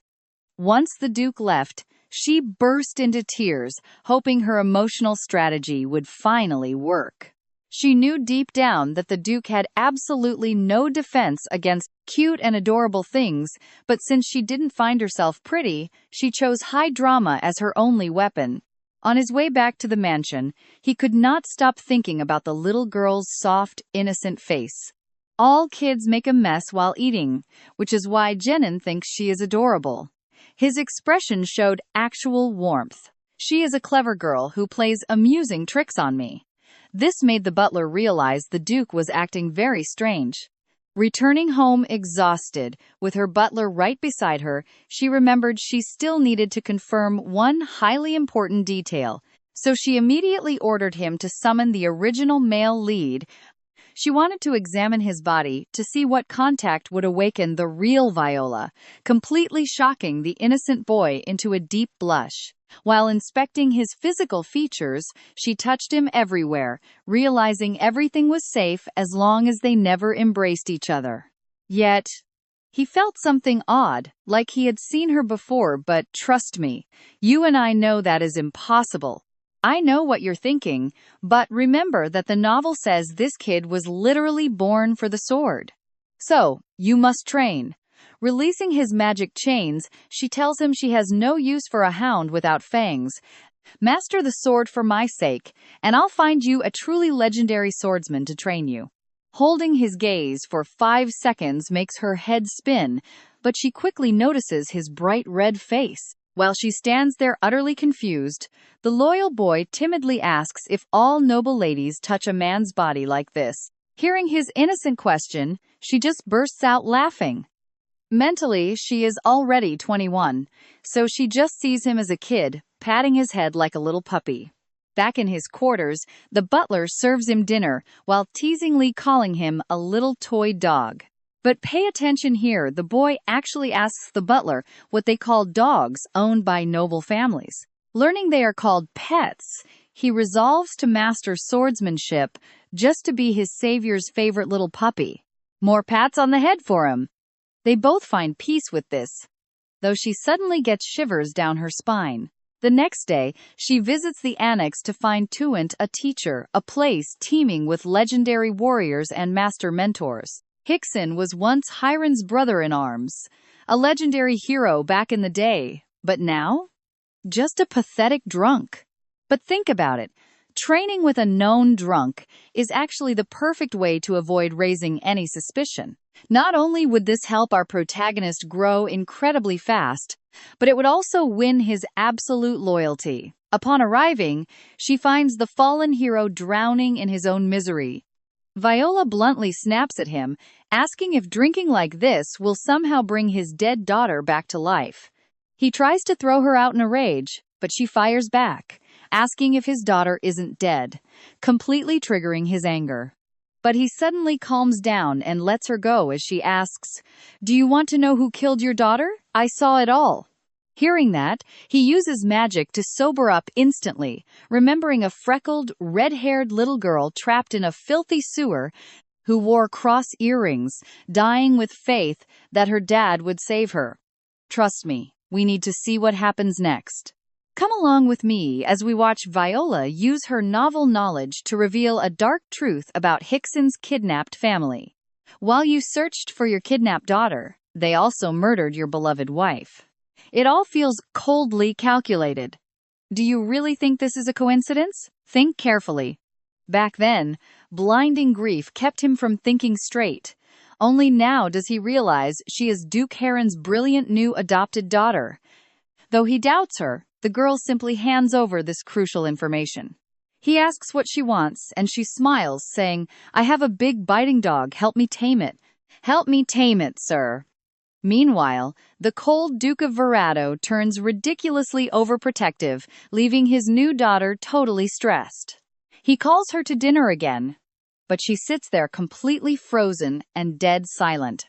Once the Duke left, she burst into tears, hoping her emotional strategy would finally work. She knew deep down that the Duke had absolutely no defense against cute and adorable things, but since she didn't find herself pretty, she chose high drama as her only weapon. On his way back to the mansion, he could not stop thinking about the little girl's soft, innocent face. All kids make a mess while eating, which is why Jenin thinks she is adorable. His expression showed actual warmth. She is a clever girl who plays amusing tricks on me. This made the butler realize the Duke was acting very strange. Returning home exhausted, with her butler right beside her, she remembered she still needed to confirm one highly important detail, so she immediately ordered him to summon the original male lead. She wanted to examine his body to see what contact would awaken the real Viola, completely shocking the innocent boy into a deep blush. While inspecting his physical features, she touched him everywhere, realizing everything was safe as long as they never embraced each other. Yet, he felt something odd, like he had seen her before, but trust me, you and I know that is impossible. I know what you're thinking, but remember that the novel says this kid was literally born for the sword. So, you must train. Releasing his magic chains, she tells him she has no use for a hound without fangs. Master the sword for my sake, and I'll find you a truly legendary swordsman to train you. Holding his gaze for 5 seconds makes her head spin, but she quickly notices his bright red face. While she stands there utterly confused, the loyal boy timidly asks if all noble ladies touch a man's body like this. Hearing his innocent question, she just bursts out laughing. Mentally, she is already 21, so she just sees him as a kid, patting his head like a little puppy. Back in his quarters, the butler serves him dinner, while teasingly calling him a little toy dog. But pay attention here, the boy actually asks the butler what they call dogs owned by noble families. Learning they are called pets, he resolves to master swordsmanship just to be his savior's favorite little puppy. More pats on the head for him. They both find peace with this, though she suddenly gets shivers down her spine. The next day, she visits the annex to find Tuent a teacher, a place teeming with legendary warriors and master mentors. Hickson was once Hiron's brother-in-arms, a legendary hero back in the day, but now? Just a pathetic drunk. But think about it. Training with a known drunk is actually the perfect way to avoid raising any suspicion. Not only would this help our protagonist grow incredibly fast, but it would also win his absolute loyalty. Upon arriving, she finds the fallen hero drowning in his own misery. Viola bluntly snaps at him, asking if drinking like this will somehow bring his dead daughter back to life. He tries to throw her out in a rage, but she fires back, asking if his daughter isn't dead, completely triggering his anger. But he suddenly calms down and lets her go as she asks, "Do you want to know who killed your daughter? I saw it all." Hearing that, he uses magic to sober up instantly, remembering a freckled, red-haired little girl trapped in a filthy sewer who wore cross earrings, dying with faith that her dad would save her. Trust me, we need to see what happens next. Come along with me as we watch Viola use her novel knowledge to reveal a dark truth about Hickson's kidnapped family. While you searched for your kidnapped daughter, they also murdered your beloved wife. It all feels coldly calculated. Do you really think this is a coincidence? Think carefully. Back then, blinding grief kept him from thinking straight. Only now does he realize she is Duke Heron's brilliant new adopted daughter. Though he doubts her, the girl simply hands over this crucial information. He asks what she wants, and she smiles, saying, "I have a big biting dog, help me tame it." "Help me tame it, sir." Meanwhile, the cold Duke of Verado turns ridiculously overprotective, leaving his new daughter totally stressed. He calls her to dinner again, but she sits there completely frozen and dead silent.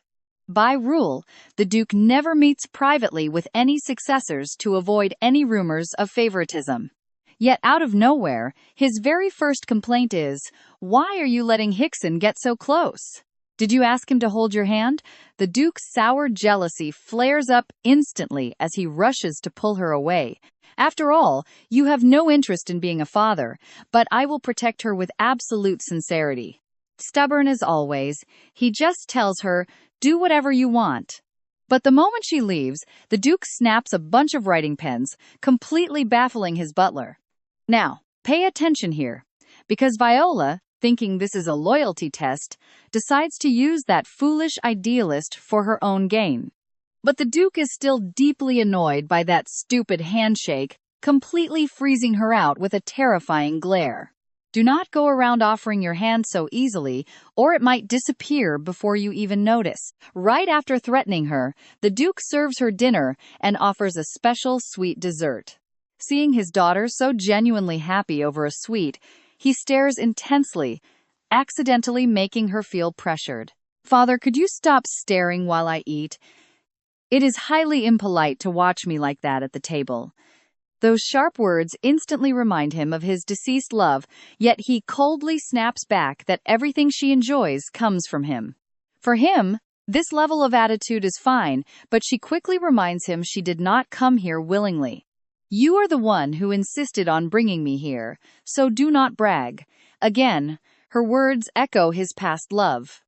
By rule, the Duke never meets privately with any successors to avoid any rumors of favoritism. Yet out of nowhere, his very first complaint is, "Why are you letting Hickson get so close? Did you ask him to hold your hand?" The Duke's sour jealousy flares up instantly as he rushes to pull her away. "After all, you have no interest in being a father, but I will protect her with absolute sincerity." Stubborn as always, he just tells her, "Do whatever you want." But the moment she leaves, the Duke snaps a bunch of writing pens, completely baffling his butler. Now, pay attention here, because Viola, thinking this is a loyalty test, decides to use that foolish idealist for her own gain. But the Duke is still deeply annoyed by that stupid handshake, completely freezing her out with a terrifying glare. Do not go around offering your hand so easily, or it might disappear before you even notice. Right after threatening her, the Duke serves her dinner and offers a special sweet dessert. Seeing his daughter so genuinely happy over a sweet, he stares intensely, accidentally making her feel pressured. "Father, could you stop staring while I eat? It is highly impolite to watch me like that at the table." Those sharp words instantly remind him of his deceased love, yet he coldly snaps back that everything she enjoys comes from him. For him, this level of attitude is fine, but she quickly reminds him she did not come here willingly. "You are the one who insisted on bringing me here, so do not brag." Again, her words echo his past love.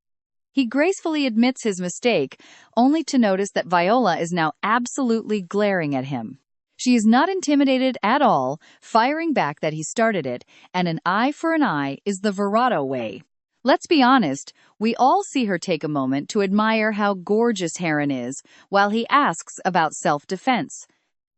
He gracefully admits his mistake, only to notice that Viola is now absolutely glaring at him. She is not intimidated at all, firing back that he started it, and an eye for an eye is the Verado way. Let's be honest, we all see her take a moment to admire how gorgeous Heron is, while he asks about self-defense.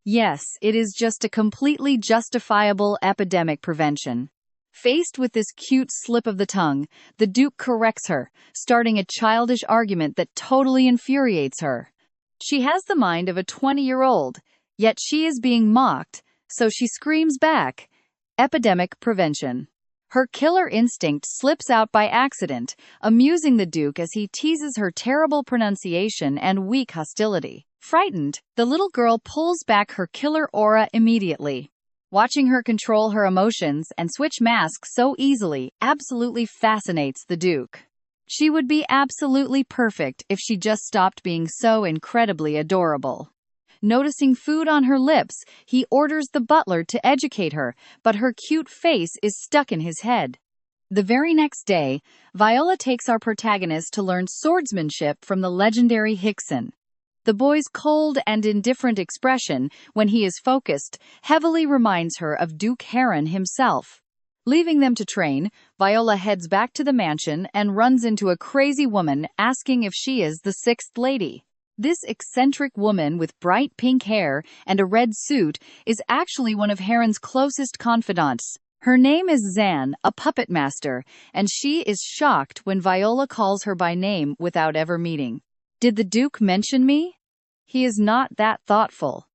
Yes, it is just a completely justifiable epidemic prevention. Faced with this cute slip of the tongue, the Duke corrects her, starting a childish argument that totally infuriates her. She has the mind of a 20-year-old, yet she is being mocked, so she screams back. Epidemic prevention. Her killer instinct slips out by accident, amusing the Duke as he teases her terrible pronunciation and weak hostility. Frightened, the little girl pulls back her killer aura immediately. Watching her control her emotions and switch masks so easily absolutely fascinates the Duke. She would be absolutely perfect if she just stopped being so incredibly adorable. Noticing food on her lips, he orders the butler to educate her, but her cute face is stuck in his head. The very next day, Viola takes our protagonist to learn swordsmanship from the legendary Hickson. The boy's cold and indifferent expression, when he is focused, heavily reminds her of Duke Heron himself. Leaving them to train, Viola heads back to the mansion and runs into a crazy woman asking if she is the sixth lady. This eccentric woman with bright pink hair and a red suit is actually one of Heron's closest confidants. Her name is Zan, a puppet master, and she is shocked when Viola calls her by name without ever meeting. "Did the Duke mention me?" He is not that thoughtful.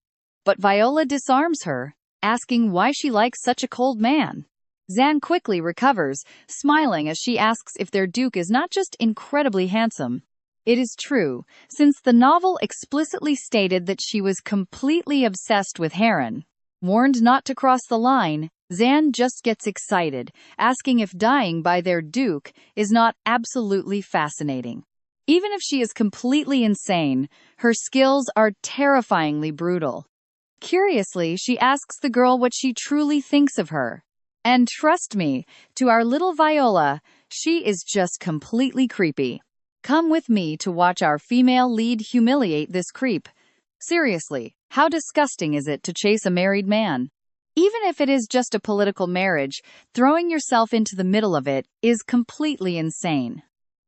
But Viola disarms her, asking why she likes such a cold man. Zan quickly recovers, smiling as she asks if their Duke is not just incredibly handsome. It is true, since the novel explicitly stated that she was completely obsessed with Heron. Warned not to cross the line, Zan just gets excited, asking if dying by their Duke is not absolutely fascinating. Even if she is completely insane, her skills are terrifyingly brutal. Curiously, she asks the girl what she truly thinks of her. And trust me, to our little Viola, she is just completely creepy. Come with me to watch our female lead humiliate this creep. Seriously, how disgusting is it to chase a married man? Even if it is just a political marriage, throwing yourself into the middle of it is completely insane.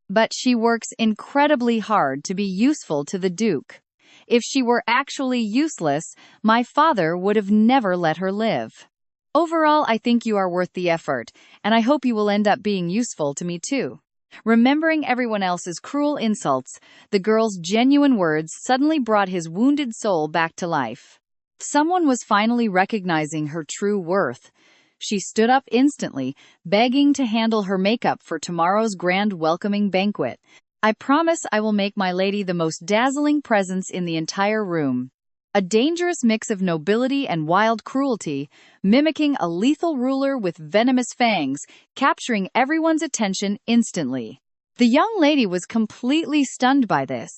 But she works incredibly hard to be useful to the Duke. If she were actually useless, my father would have never let her live. Overall, I think you are worth the effort, and I hope you will end up being useful to me too. Remembering everyone else's cruel insults, the girl's genuine words suddenly brought his wounded soul back to life. Someone was finally recognizing her true worth. She stood up instantly, begging to handle her makeup for tomorrow's grand welcoming banquet. "I promise I will make my lady the most dazzling presence in the entire room." A dangerous mix of nobility and wild cruelty, mimicking a lethal ruler with venomous fangs, capturing everyone's attention instantly. The young lady was completely stunned by this.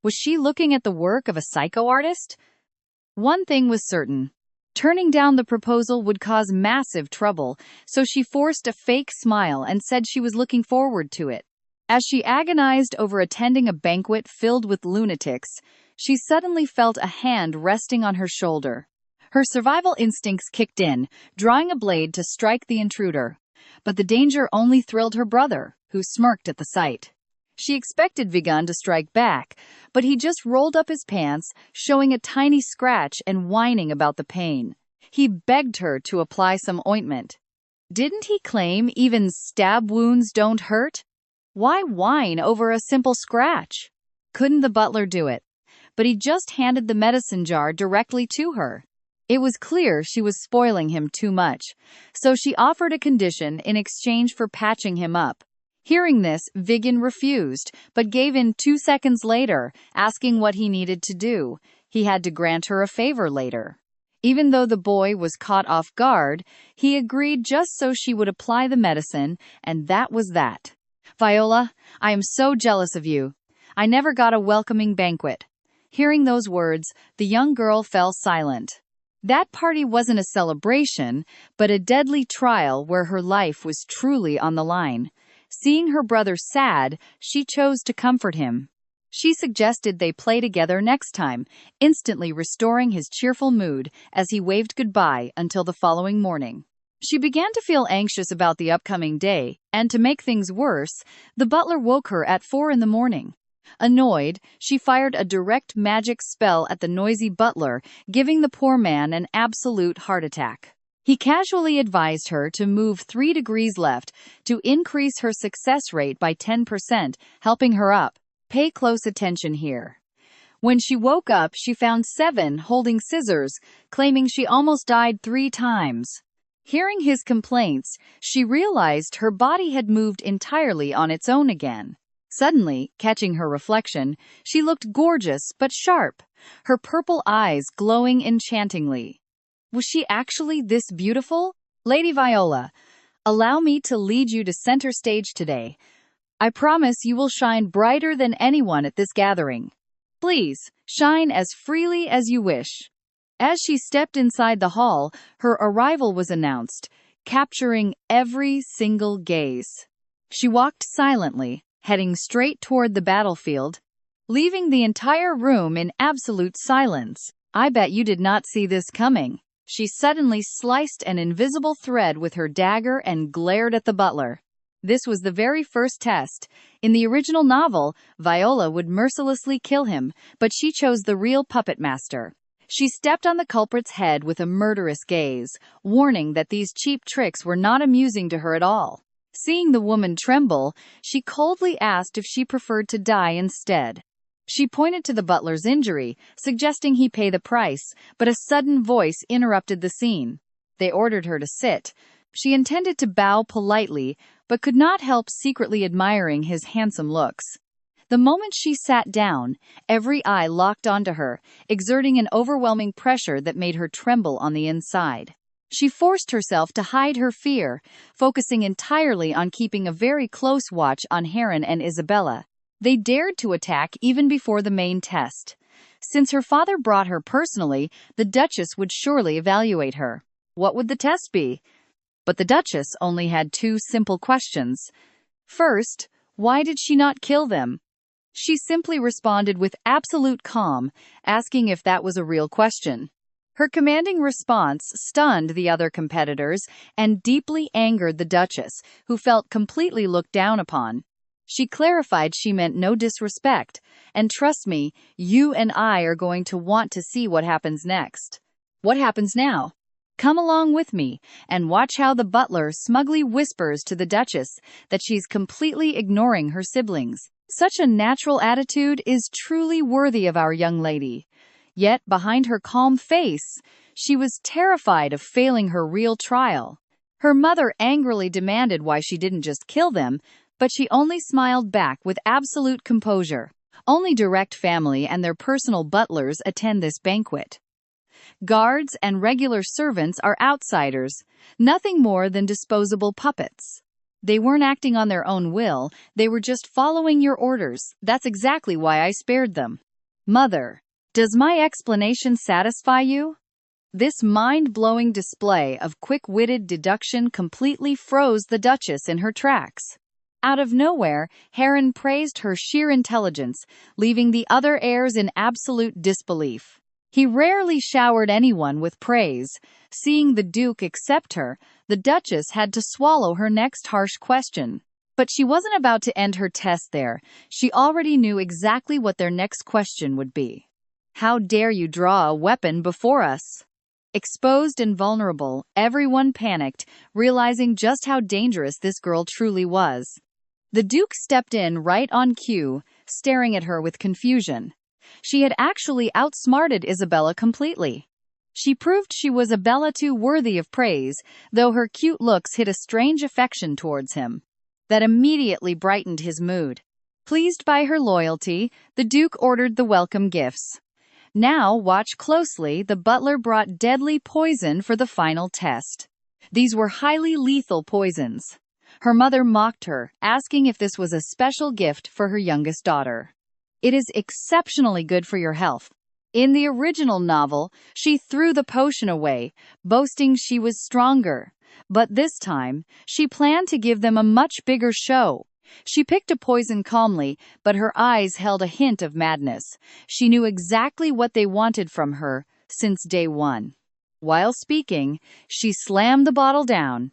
Was she looking at the work of a psycho artist? One thing was certain. Turning down the proposal would cause massive trouble, so she forced a fake smile and said she was looking forward to it. As she agonized over attending a banquet filled with lunatics, she suddenly felt a hand resting on her shoulder. Her survival instincts kicked in, drawing a blade to strike the intruder. But the danger only thrilled her brother, who smirked at the sight. She expected Vigan to strike back, but he just rolled up his pants, showing a tiny scratch and whining about the pain. He begged her to apply some ointment. Didn't he claim even stab wounds don't hurt? Why whine over a simple scratch? Couldn't the butler do it? But he just handed the medicine jar directly to her. It was clear she was spoiling him too much, so she offered a condition in exchange for patching him up. Hearing this, Vigan refused, but gave in 2 seconds later, asking what he needed to do. He had to grant her a favor later. Even though the boy was caught off guard, he agreed just so she would apply the medicine, and that was that. Viola, I am so jealous of you. I never got a welcoming banquet. Hearing those words, the young girl fell silent. That party wasn't a celebration, but a deadly trial where her life was truly on the line. Seeing her brother sad, she chose to comfort him. She suggested they play together next time, instantly restoring his cheerful mood as he waved goodbye until the following morning. She began to feel anxious about the upcoming day, and to make things worse, the butler woke her at 4 in the morning. Annoyed, she fired a direct magic spell at the noisy butler, giving the poor man an absolute heart attack. He casually advised her to move 3 degrees left to increase her success rate by 10%, helping her up. Pay close attention here. When she woke up, she found Seven holding scissors, claiming she almost died 3 times. Hearing his complaints, she realized her body had moved entirely on its own again. Suddenly, catching her reflection, she looked gorgeous but sharp, her purple eyes glowing enchantingly. Was she actually this beautiful? Lady Viola, allow me to lead you to center stage today. I promise you will shine brighter than anyone at this gathering. Please, shine as freely as you wish. As she stepped inside the hall, her arrival was announced, capturing every single gaze. She walked silently, heading straight toward the battlefield, leaving the entire room in absolute silence. I bet you did not see this coming. She suddenly sliced an invisible thread with her dagger and glared at the butler. This was the very first test. In the original novel, Viola would mercilessly kill him, but she chose the real puppet master. She stepped on the culprit's head with a murderous gaze, warning that these cheap tricks were not amusing to her at all. Seeing the woman tremble, she coldly asked if she preferred to die instead. She pointed to the butler's injury, suggesting he pay the price, but a sudden voice interrupted the scene. They ordered her to sit. She intended to bow politely, but could not help secretly admiring his handsome looks. The moment she sat down, every eye locked onto her, exerting an overwhelming pressure that made her tremble on the inside. She forced herself to hide her fear, focusing entirely on keeping a very close watch on Heron and Isabella. They dared to attack even before the main test. Since her father brought her personally, the Duchess would surely evaluate her. What would the test be? But the Duchess only had 2 simple questions. First, why did she not kill them? She simply responded with absolute calm, asking if that was a real question. Her commanding response stunned the other competitors and deeply angered the Duchess, who felt completely looked down upon. She clarified she meant no disrespect, and trust me, you and I are going to want to see what happens next. What happens now? Come along with me, and watch how the butler smugly whispers to the Duchess that she's completely ignoring her siblings. Such a natural attitude is truly worthy of our young lady. Yet, behind her calm face, she was terrified of failing her real trial. Her mother angrily demanded why she didn't just kill them, but she only smiled back with absolute composure. Only direct family and their personal butlers attend this banquet. Guards and regular servants are outsiders, nothing more than disposable puppets. They weren't acting on their own will, they were just following your orders. That's exactly why I spared them. Mother, does my explanation satisfy you? This mind-blowing display of quick-witted deduction completely froze the Duchess in her tracks. Out of nowhere, Heron praised her sheer intelligence, leaving the other heirs in absolute disbelief. He rarely showered anyone with praise. Seeing the Duke accept her, the Duchess had to swallow her next harsh question. But she wasn't about to end her test there. She already knew exactly what their next question would be. How dare you draw a weapon before us? Exposed and vulnerable, everyone panicked, realizing just how dangerous this girl truly was. The Duke stepped in right on cue, staring at her with confusion. She had actually outsmarted Isabella completely. She proved she was a Bella too worthy of praise, though her cute looks hid a strange affection towards him. That immediately brightened his mood. Pleased by her loyalty, the Duke ordered the welcome gifts. Now, watch closely, the butler brought deadly poison for the final test. These were highly lethal poisons. Her mother mocked her, asking if this was a special gift for her youngest daughter. It is exceptionally good for your health. In the original novel, she threw the potion away, boasting she was stronger. But this time, she planned to give them a much bigger show. She picked a poison calmly, but her eyes held a hint of madness. She knew exactly what they wanted from her since day one. While speaking, she slammed the bottle down.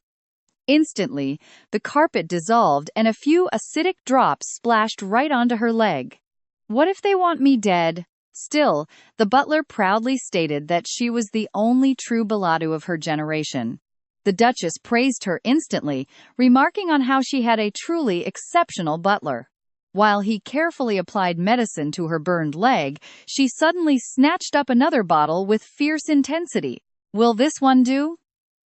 Instantly, the carpet dissolved and a few acidic drops splashed right onto her leg. What if they want me dead? Still, the butler proudly stated that she was the only true Baladu of her generation. The Duchess praised her instantly, remarking on how she had a truly exceptional butler. While he carefully applied medicine to her burned leg, she suddenly snatched up another bottle with fierce intensity. Will this one do?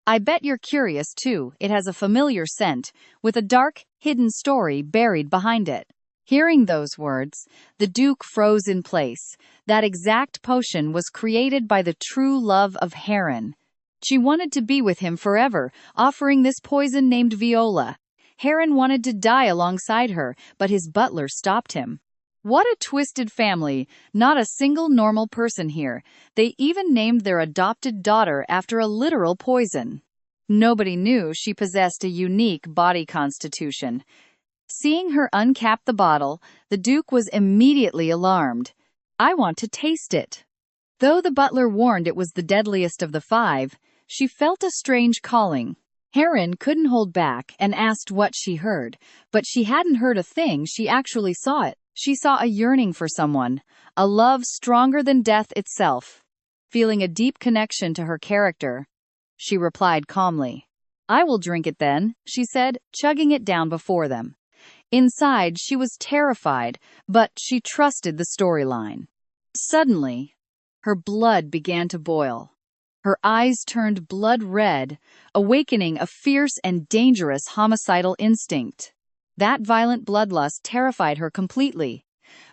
I bet you're curious too. It has a familiar scent, with a dark, hidden story buried behind it. Hearing those words, the Duke froze in place. That exact potion was created by the true love of Heron. She wanted to be with him forever, offering this poison named Viola. Heron wanted to die alongside her, but his butler stopped him. What a twisted family, not a single normal person here. They even named their adopted daughter after a literal poison. Nobody knew she possessed a unique body constitution. Seeing her uncap the bottle, the Duke was immediately alarmed. I want to taste it. Though the butler warned it was the deadliest of the 5, she felt a strange calling. Heron couldn't hold back and asked what she heard, but she hadn't heard a thing, she actually saw it. She saw a yearning for someone, a love stronger than death itself. Feeling a deep connection to her character, she replied calmly. I will drink it then, she said, chugging it down before them. Inside, she was terrified, but she trusted the storyline. Suddenly, her blood began to boil. Her eyes turned blood red, awakening a fierce and dangerous homicidal instinct. That violent bloodlust terrified her completely,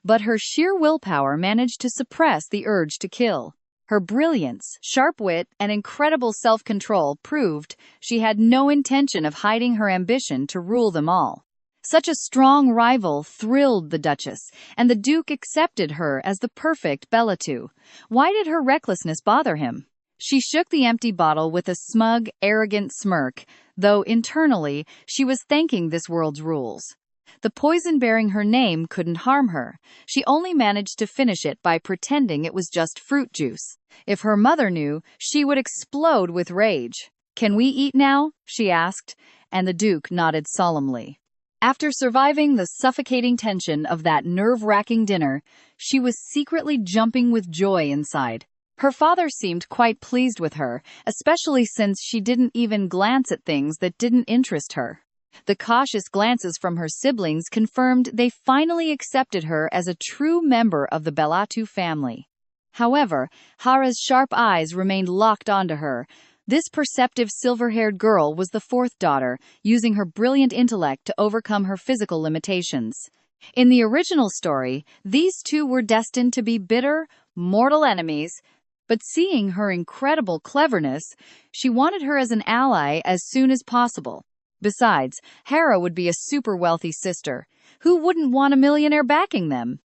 but her sheer willpower managed to suppress the urge to kill. Her brilliance, sharp wit, and incredible self-control proved she had no intention of hiding her ambition to rule them all. Such a strong rival thrilled the Duchess, and the Duke accepted her as the perfect Belatu. Why did her recklessness bother him? She shook the empty bottle with a smug, arrogant smirk, though internally she was thanking this world's rules. The poison bearing her name couldn't harm her. She only managed to finish it by pretending it was just fruit juice. If her mother knew, she would explode with rage. Can we eat now? She asked, and the Duke nodded solemnly. After surviving the suffocating tension of that nerve-wracking dinner, she was secretly jumping with joy inside. Her father seemed quite pleased with her, especially since she didn't even glance at things that didn't interest her. The cautious glances from her siblings confirmed they finally accepted her as a true member of the Belatu family. However, Hara's sharp eyes remained locked onto her. This perceptive silver-haired girl was the 4th daughter, using her brilliant intellect to overcome her physical limitations. In the original story, these two were destined to be bitter, mortal enemies, but seeing her incredible cleverness, she wanted her as an ally as soon as possible. Besides, Hera would be a super wealthy sister. Who wouldn't want a millionaire backing them?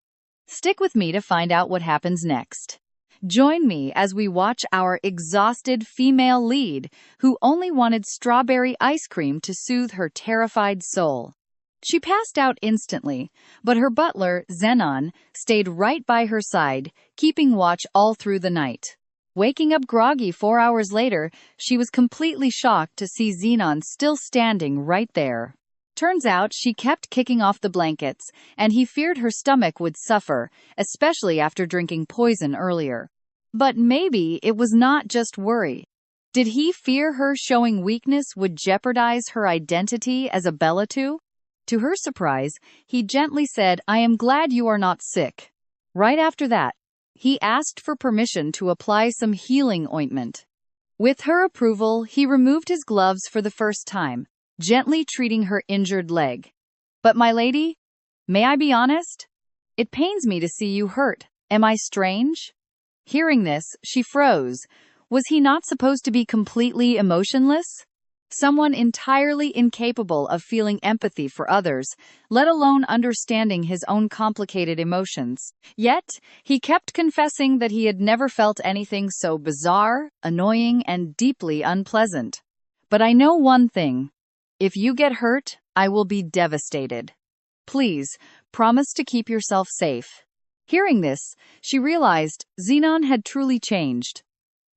Stick with me to find out what happens next. Join me as we watch our exhausted female lead, who only wanted strawberry ice cream to soothe her terrified soul. She passed out instantly, but her butler, Zenon, stayed right by her side, keeping watch all through the night. Waking up groggy 4 hours later, she was completely shocked to see Zenon still standing right there. Turns out she kept kicking off the blankets, and he feared her stomach would suffer, especially after drinking poison earlier. But maybe it was not just worry. Did he fear her showing weakness would jeopardize her identity as a Belatu? To her surprise, he gently said, "I am glad you are not sick." Right after that, he asked for permission to apply some healing ointment. With her approval, he removed his gloves for the first time, gently treating her injured leg. "But my lady, may I be honest? It pains me to see you hurt. Am I strange?" Hearing this, she froze. Was he not supposed to be completely emotionless? Someone entirely incapable of feeling empathy for others, let alone understanding his own complicated emotions. Yet, he kept confessing that he had never felt anything so bizarre, annoying, and deeply unpleasant. "But I know one thing. If you get hurt, I will be devastated. Please, promise to keep yourself safe." Hearing this, she realized Zenon had truly changed.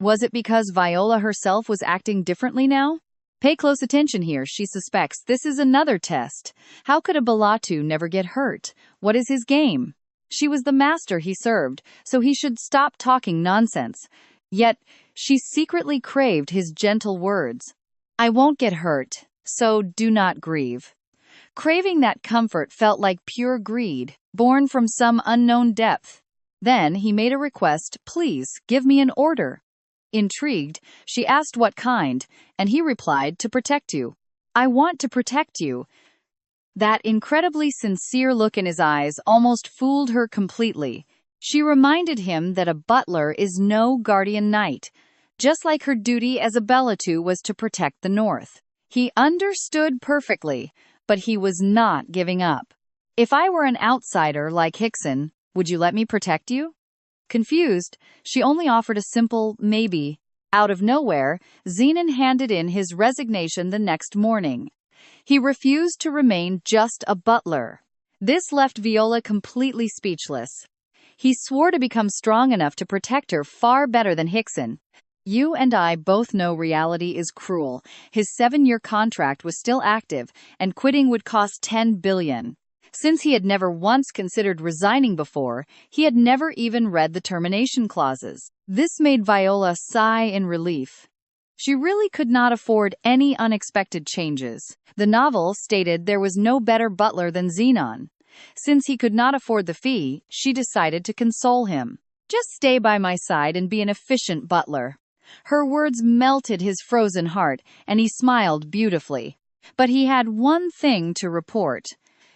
Was it because Viola herself was acting differently now? Pay close attention here, she suspects this is another test. How could a Balatu never get hurt? What is his game? She was the master he served, so he should stop talking nonsense. Yet, she secretly craved his gentle words. "I won't get hurt, so do not grieve." Craving that comfort felt like pure greed, born from some unknown depth. Then he made a request, "Please, give me an order." Intrigued, she asked what kind, and he replied, "To protect you. I want to protect you." That incredibly sincere look in his eyes almost fooled her completely. She reminded him that a butler is no guardian knight, just like her duty as a Belatu was to protect the North. He understood perfectly, but he was not giving up. "If I were an outsider like Hickson, would you let me protect you?" Confused, she only offered a simple maybe. Out of nowhere, Zenon handed in his resignation the next morning. He refused to remain just a butler. This left Viola completely speechless. He swore to become strong enough to protect her far better than Hickson. "You and I both know reality is cruel." His 7-year contract was still active, and quitting would cost 10 billion. Since he had never once considered resigning before, he had never even read the termination clauses. This made Viola sigh in relief. She really could not afford any unexpected changes. The novel stated there was no better butler than Zenon. Since he could not afford the fee, she decided to console him. "Just stay by my side and be an efficient butler." Her words melted his frozen heart, and he smiled beautifully. But he had one thing to report.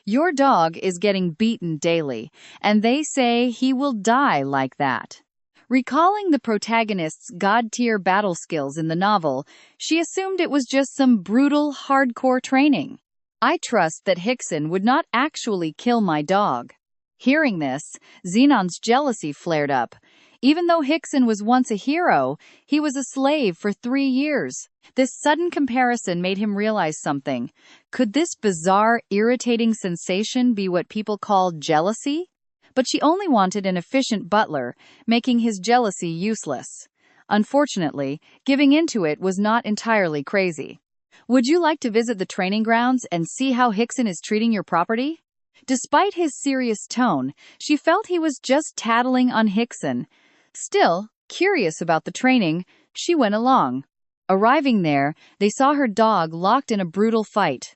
"Your dog is getting beaten daily, and they say he will die like that." Recalling the protagonist's god-tier battle skills in the novel, she assumed it was just some brutal, hardcore training. "I trust that Hickson would not actually kill my dog." Hearing this, Zenon's jealousy flared up. Even though Hickson was once a hero, he was a slave for 3 years. This sudden comparison made him realize something. Could this bizarre, irritating sensation be what people call jealousy? But she only wanted an efficient butler, making his jealousy useless. Unfortunately, giving into it was not entirely crazy. "Would you like to visit the training grounds and see how Hickson is treating your property?" Despite his serious tone, she felt he was just tattling on Hickson. Still, curious about the training, she went along. Arriving there, they saw her dog locked in a brutal fight.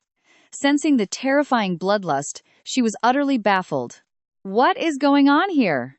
Sensing the terrifying bloodlust, she was utterly baffled. What is going on here?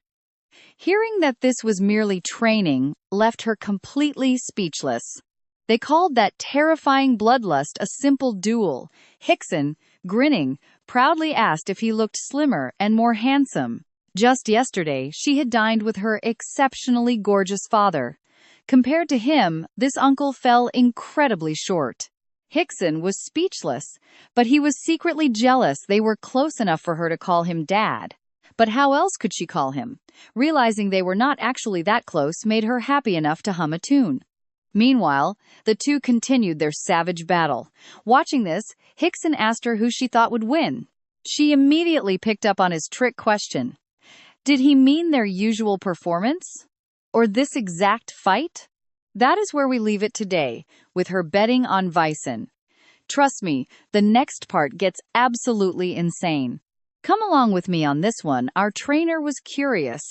Hearing that this was merely training left her completely speechless. They called that terrifying bloodlust a simple duel. Hickson, grinning, proudly asked if he looked slimmer and more handsome. Just yesterday, she had dined with her exceptionally gorgeous father. Compared to him, this uncle fell incredibly short. Hickson was speechless, but he was secretly jealous they were close enough for her to call him dad. But how else could she call him? Realizing they were not actually that close made her happy enough to hum a tune. Meanwhile, the two continued their savage battle. Watching this, Hickson asked her who she thought would win. She immediately picked up on his trick question. Did he mean their usual performance? Or this exact fight? That is where we leave it today, with her betting on Vicen. Trust me, the next part gets absolutely insane. Come along with me on this one. Our trainer was curious.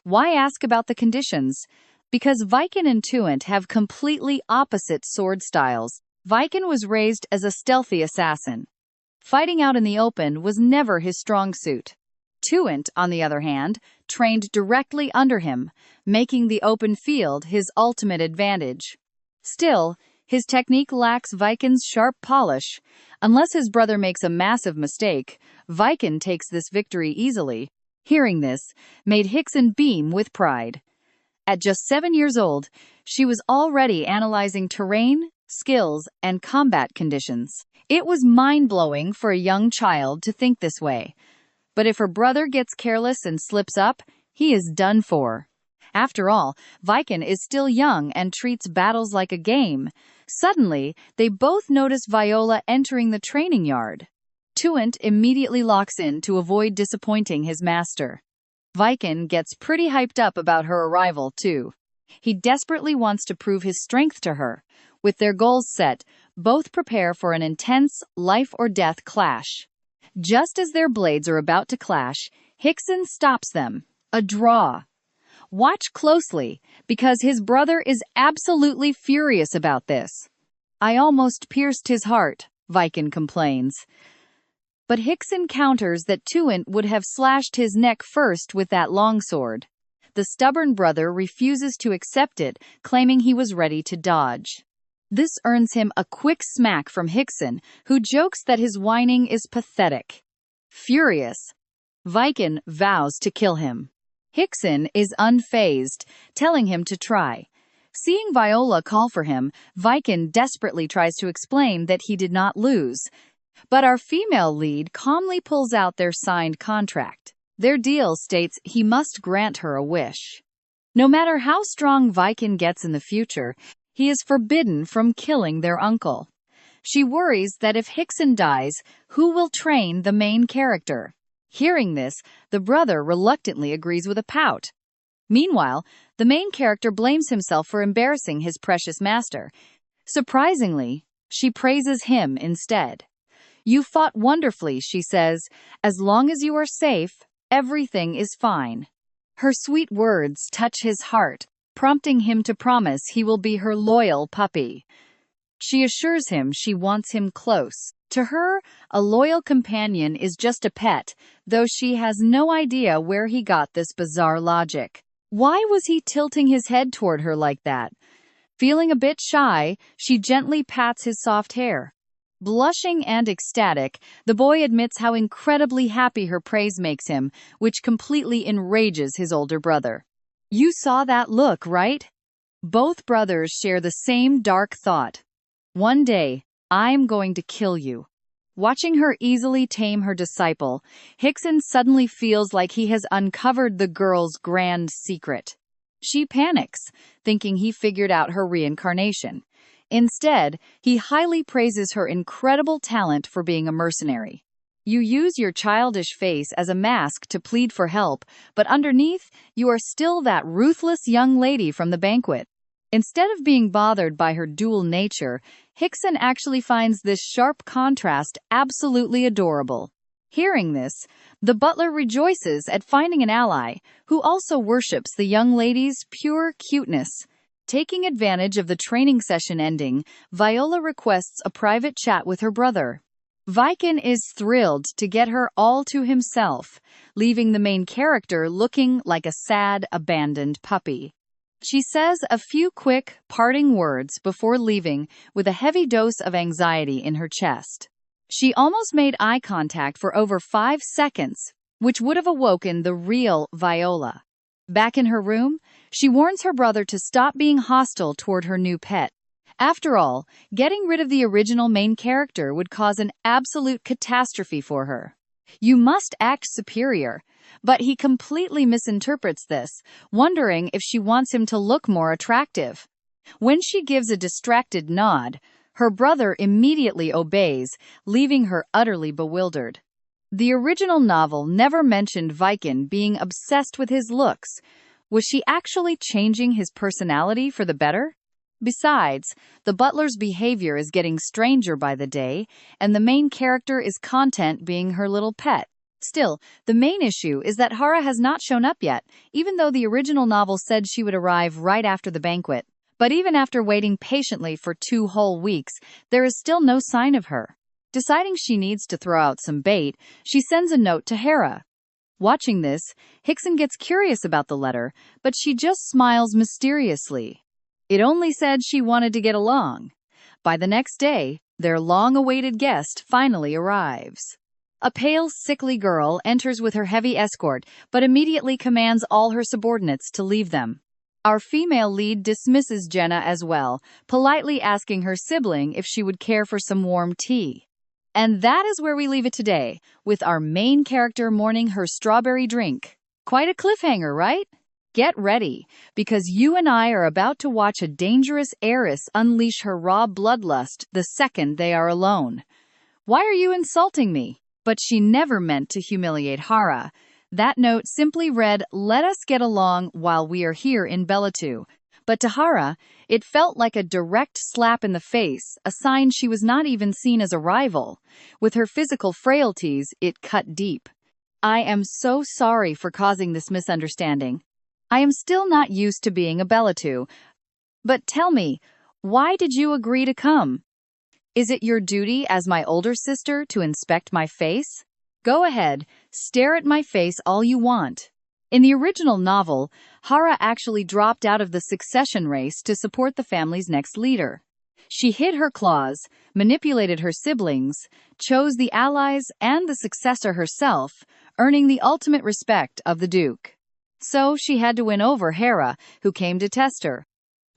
Why ask about the conditions? Because Vicen and Tuent have completely opposite sword styles. Vicen was raised as a stealthy assassin. Fighting out in the open was never his strong suit. Tuent, on the other hand, trained directly under him, making the open field his ultimate advantage. Still, his technique lacks Vicen's sharp polish. Unless his brother makes a massive mistake, Vicen takes this victory easily. Hearing this made Hickson beam with pride. At just 7 years old, she was already analyzing terrain, skills, and combat conditions. It was mind-blowing for a young child to think this way. But if her brother gets careless and slips up, he is done for. After all, Vicen is still young and treats battles like a game. Suddenly, they both notice Viola entering the training yard. Tuent immediately locks in to avoid disappointing his master. Vicen gets pretty hyped up about her arrival, too. He desperately wants to prove his strength to her. With their goals set, both prepare for an intense life-or-death clash. Just as their blades are about to clash, Hickson stops them. A draw. Watch closely, because his brother is absolutely furious about this. I almost pierced his heart, Vicen complains. But Hickson counters that Tuent would have slashed his neck first with that longsword. The stubborn brother refuses to accept it, claiming he was ready to dodge. This earns him a quick smack from Hickson, who jokes that his whining is pathetic. Furious, Vicen vows to kill him. Hickson is unfazed, telling him to try. Seeing Viola call for him, Vicen desperately tries to explain that he did not lose. But our female lead calmly pulls out their signed contract. Their deal states he must grant her a wish. No matter how strong Vicen gets in the future, he is forbidden from killing their uncle. She worries that if Hickson dies, who will train the main character? Hearing this, the brother reluctantly agrees with a pout. Meanwhile, the main character blames himself for embarrassing his precious master. Surprisingly, she praises him instead. You fought wonderfully, she says. As long as you are safe, everything is fine. Her sweet words touch his heart, prompting him to promise he will be her loyal puppy. She assures him she wants him close. To her, a loyal companion is just a pet, though she has no idea where he got this bizarre logic. Why was he tilting his head toward her like that? Feeling a bit shy, she gently pats his soft hair. Blushing and ecstatic, the boy admits how incredibly happy her praise makes him, which completely enrages his older brother. You saw that look, right? Both brothers share the same dark thought. One day, I'm going to kill you. Watching her easily tame her disciple, Hickson suddenly feels like he has uncovered the girl's grand secret. She panics, thinking he figured out her reincarnation. Instead, he highly praises her incredible talent for being a mercenary. You use your childish face as a mask to plead for help, but underneath, you are still that ruthless young lady from the banquet. Instead of being bothered by her dual nature, Hickson actually finds this sharp contrast absolutely adorable. Hearing this, the butler rejoices at finding an ally, who also worships the young lady's pure cuteness. Taking advantage of the training session ending, Viola requests a private chat with her brother. Vicen is thrilled to get her all to himself, leaving the main character looking like a sad, abandoned puppy. She says a few quick, parting words before leaving, with a heavy dose of anxiety in her chest. She almost made eye contact for over 5 seconds, which would have awoken the real Viola. Back in her room, she warns her brother to stop being hostile toward her new pet. After all, getting rid of the original main character would cause an absolute catastrophe for her. You must act superior. But he completely misinterprets this, wondering if she wants him to look more attractive. When she gives a distracted nod, her brother immediately obeys, leaving her utterly bewildered. The original novel never mentioned Viken being obsessed with his looks. Was she actually changing his personality for the better? Besides, the butler's behavior is getting stranger by the day, and the main character is content being her little pet. Still, the main issue is that Hara has not shown up yet, even though the original novel said she would arrive right after the banquet. But even after waiting patiently for 2 whole weeks, there is still no sign of her. Deciding she needs to throw out some bait, she sends a note to Hera. Watching this, Hickson gets curious about the letter, but she just smiles mysteriously. It only said she wanted to get along. By the next day, their long-awaited guest finally arrives. A pale, sickly girl enters with her heavy escort, but immediately commands all her subordinates to leave them. Our female lead dismisses Jenna as well, politely asking her sibling if she would care for some warm tea. And that is where we leave it today, with our main character mourning her strawberry drink. Quite a cliffhanger, right? Get ready, because you and I are about to watch a dangerous heiress unleash her raw bloodlust the second they are alone. Why are you insulting me? But she never meant to humiliate Hara. That note simply read, "Let us get along while we are here in Belatu." But to Hara, it felt like a direct slap in the face, a sign she was not even seen as a rival. With her physical frailties, it cut deep. I am so sorry for causing this misunderstanding. I am still not used to being a Belatu. But tell me, why did you agree to come? Is it your duty as my older sister to inspect my face? Go ahead, stare at my face all you want. In the original novel, Hara actually dropped out of the succession race to support the family's next leader. She hid her claws, manipulated her siblings, chose the allies and the successor herself, earning the ultimate respect of the Duke. So she had to win over Hera, who came to test her.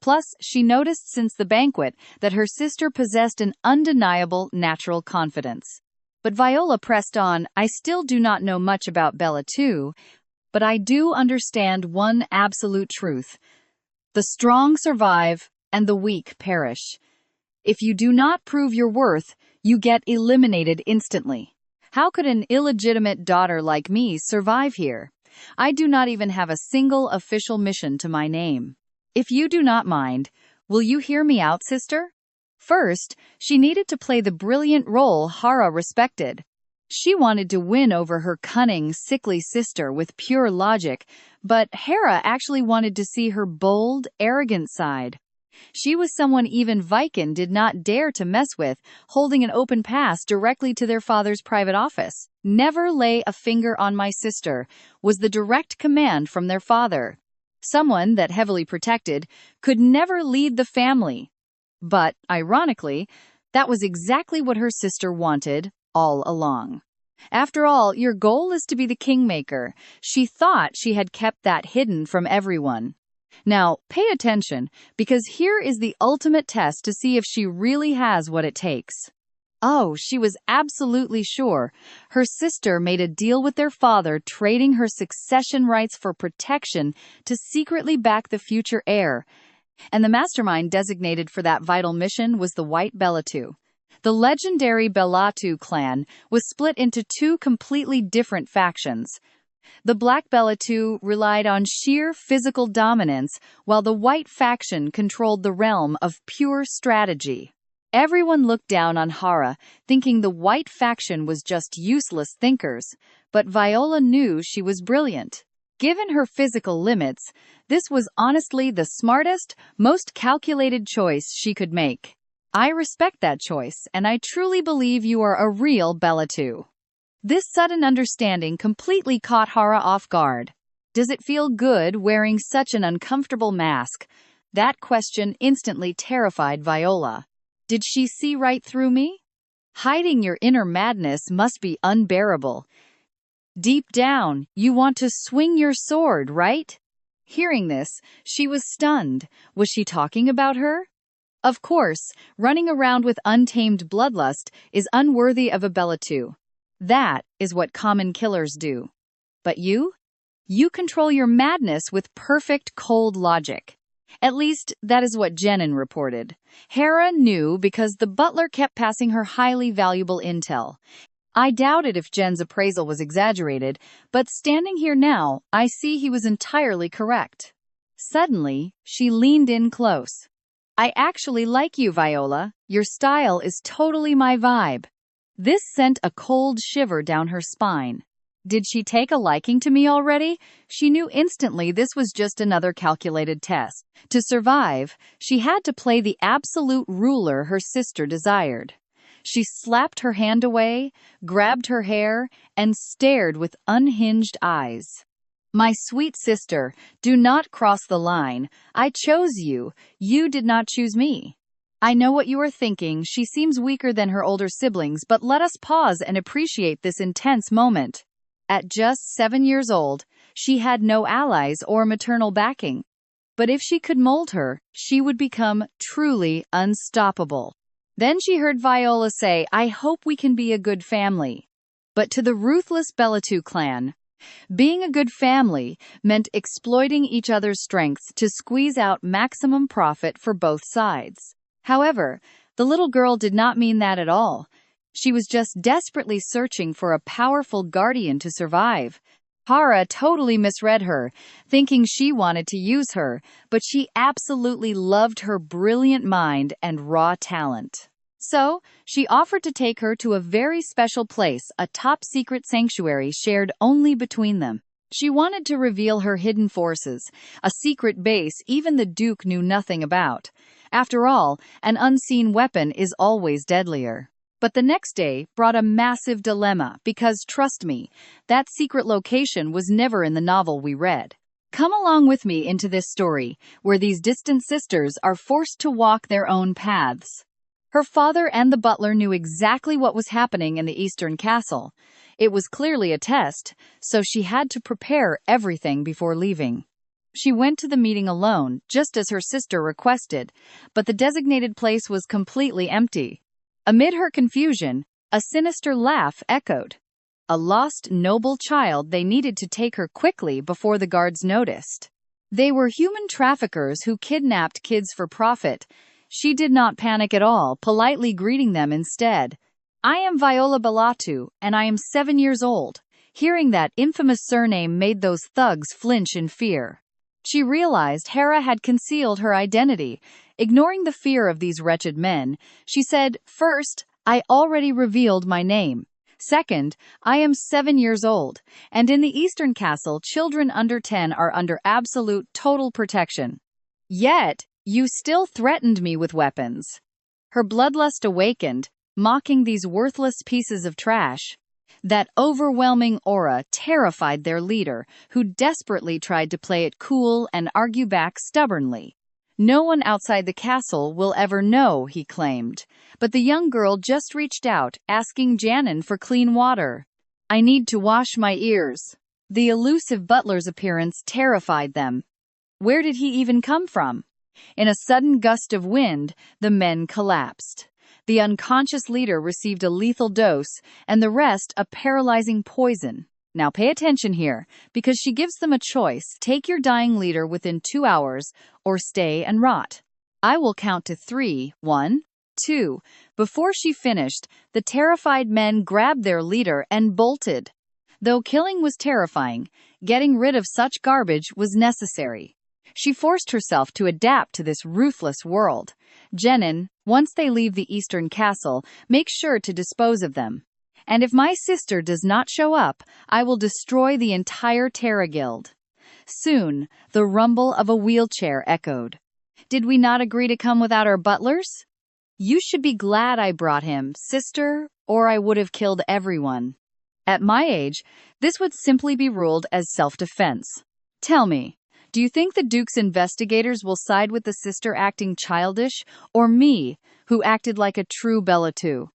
Plus, she noticed since the banquet that her sister possessed an undeniable natural confidence. But Viola pressed on, I still do not know much about Bella too, but I do understand one absolute truth. The strong survive, and the weak perish. If you do not prove your worth, you get eliminated instantly. How could an illegitimate daughter like me survive here? I do not even have a single official mission to my name. If you do not mind, will you hear me out, sister? First, she needed to play the brilliant role Hara respected. She wanted to win over her cunning, sickly sister with pure logic, but Hera actually wanted to see her bold, arrogant side. She was someone even Viken did not dare to mess with, holding an open pass directly to their father's private office. Never lay a finger on my sister, was the direct command from their father. Someone that heavily protected could never lead the family. But, ironically, that was exactly what her sister wanted all along. After all, your goal is to be the kingmaker. She thought she had kept that hidden from everyone. Now, pay attention, because here is the ultimate test to see if she really has what it takes. Oh, she was absolutely sure. Her sister made a deal with their father, trading her succession rights for protection to secretly back the future heir. And the mastermind designated for that vital mission was the White Belatu. The legendary Belatu clan was split into 2 completely different factions. The Black Belatu relied on sheer physical dominance, while the White faction controlled the realm of pure strategy. Everyone looked down on Hara, thinking the White faction was just useless thinkers, but Viola knew she was brilliant. Given her physical limits, this was honestly the smartest, most calculated choice she could make. I respect that choice, and I truly believe you are a real Belatu. This sudden understanding completely caught Hara off guard. Does it feel good wearing such an uncomfortable mask? That question instantly terrified Viola. Did she see right through me? Hiding your inner madness must be unbearable. Deep down, you want to swing your sword, right? Hearing this, she was stunned. Was she talking about her? Of course, running around with untamed bloodlust is unworthy of a Belatu. That is what common killers do. But you? You control your madness with perfect cold logic. At least, that is what Jenin reported. Hera knew because the butler kept passing her highly valuable intel. I doubted if Jen's appraisal was exaggerated, but standing here now, I see he was entirely correct. Suddenly, she leaned in close. I actually like you, Viola. Your style is totally my vibe. This sent a cold shiver down her spine. Did she take a liking to me already? She knew instantly this was just another calculated test. To survive, she had to play the absolute ruler her sister desired. She slapped her hand away, grabbed her hair, and stared with unhinged eyes. My sweet sister, do not cross the line. I chose you. You did not choose me. I know what you are thinking. She seems weaker than her older siblings, but let us pause and appreciate this intense moment. At just 7 years old, she had no allies or maternal backing. But if she could mold her, she would become truly unstoppable. Then she heard Viola say, I hope we can be a good family. But to the ruthless Bellatu clan, being a good family meant exploiting each other's strengths to squeeze out maximum profit for both sides. However, the little girl did not mean that at all. She was just desperately searching for a powerful guardian to survive. Hara totally misread her, thinking she wanted to use her, but she absolutely loved her brilliant mind and raw talent. So, she offered to take her to a very special place, a top-secret sanctuary shared only between them. She wanted to reveal her hidden forces, a secret base even the Duke knew nothing about. After all, an unseen weapon is always deadlier. But the next day brought a massive dilemma because, trust me, that secret location was never in the novel we read. Come along with me into this story, where these distant sisters are forced to walk their own paths. Her father and the butler knew exactly what was happening in the Eastern Castle. It was clearly a test, so she had to prepare everything before leaving. She went to the meeting alone, just as her sister requested, but the designated place was completely empty. Amid her confusion, a sinister laugh echoed. A lost noble child. They needed to take her quickly before the guards noticed. They were human traffickers who kidnapped kids for profit. She did not panic at all, politely greeting them instead. I am Viola Bellatu, and I am 7 years old. Hearing that infamous surname made those thugs flinch in fear. She realized Hera had concealed her identity. Ignoring the fear of these wretched men, she said, First, I already revealed my name. Second, I am 7 years old, and in the Eastern Castle, children under 10 are under absolute total protection. Yet, you still threatened me with weapons. Her bloodlust awakened, mocking these worthless pieces of trash. That overwhelming aura terrified their leader, who desperately tried to play it cool and argue back stubbornly. No one outside the castle will ever know, he claimed. But the young girl just reached out, asking Janin for clean water. I need to wash my ears. The elusive butler's appearance terrified them. Where did he even come from? In a sudden gust of wind, the men collapsed. The unconscious leader received a lethal dose, and the rest a paralyzing poison. Now pay attention here, because she gives them a choice. Take your dying leader within 2 hours, or stay and rot. I will count to 3. 1, 2. Before she finished, the terrified men grabbed their leader and bolted. Though killing was terrifying, getting rid of such garbage was necessary. She forced herself to adapt to this ruthless world. Janin, once they leave the Eastern Castle, make sure to dispose of them. And if my sister does not show up, I will destroy the entire Terra Guild. Soon, the rumble of a wheelchair echoed. Did we not agree to come without our butlers? You should be glad I brought him, sister, or I would have killed everyone. At my age, this would simply be ruled as self-defense. Tell me, do you think the Duke's investigators will side with the sister acting childish, or me, who acted like a true Bellatu?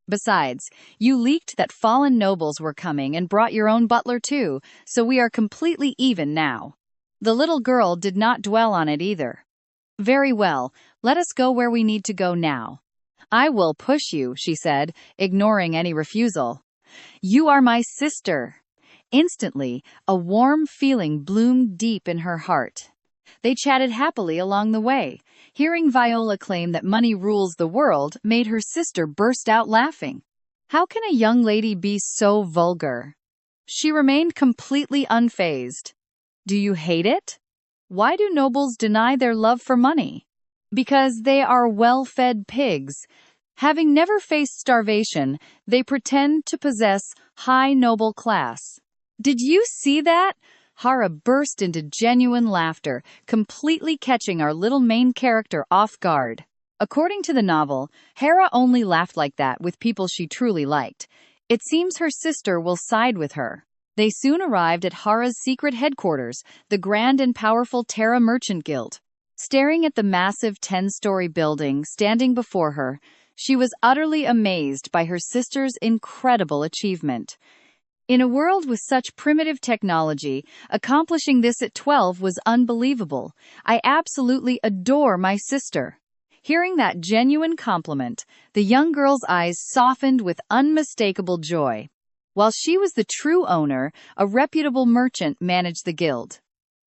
Besides, you leaked that fallen nobles were coming and brought your own butler too, so we are completely even now. The little girl did not dwell on it either. Very well, let us go where we need to go now. I will push you, she said, ignoring any refusal. You are my sister. Instantly, a warm feeling bloomed deep in her heart. They chatted happily along the way. Hearing Viola claim that money rules the world made her sister burst out laughing. How can a young lady be so vulgar? She remained completely unfazed. Do you hate it? Why do nobles deny their love for money? Because they are well-fed pigs. Having never faced starvation, they pretend to possess high noble class. Did you see that? Hara burst into genuine laughter, completely catching our little main character off guard. According to the novel, Hera only laughed like that with people she truly liked. It seems her sister will side with her. They soon arrived at Hara's secret headquarters, the grand and powerful Terra Merchant Guild. Staring at the massive 10-story building standing before her, she was utterly amazed by her sister's incredible achievement. In a world with such primitive technology, accomplishing this at 12 was unbelievable. I absolutely adore my sister. Hearing that genuine compliment, the young girl's eyes softened with unmistakable joy. While she was the true owner, a reputable merchant managed the guild.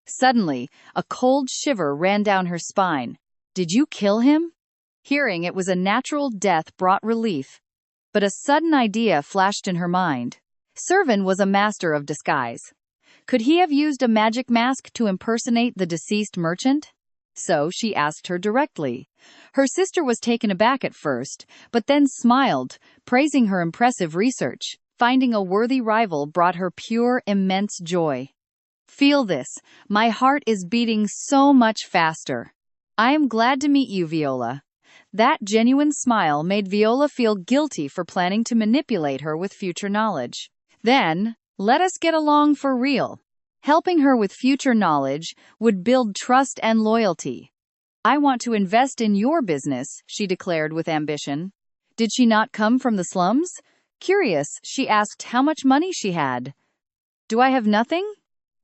Suddenly, a cold shiver ran down her spine. Did you kill him? Hearing it was a natural death brought relief. But a sudden idea flashed in her mind. Servan was a master of disguise. Could he have used a magic mask to impersonate the deceased merchant? So she asked her directly. Her sister was taken aback at first, but then smiled, praising her impressive research. Finding a worthy rival brought her pure, immense joy. Feel this. My heart is beating so much faster. I am glad to meet you, Viola. That genuine smile made Viola feel guilty for planning to manipulate her with future knowledge. Then, let us get along for real. Helping her with future knowledge would build trust and loyalty. I want to invest in your business, she declared with ambition. Did she not come from the slums? Curious, she asked how much money she had. Do I have nothing?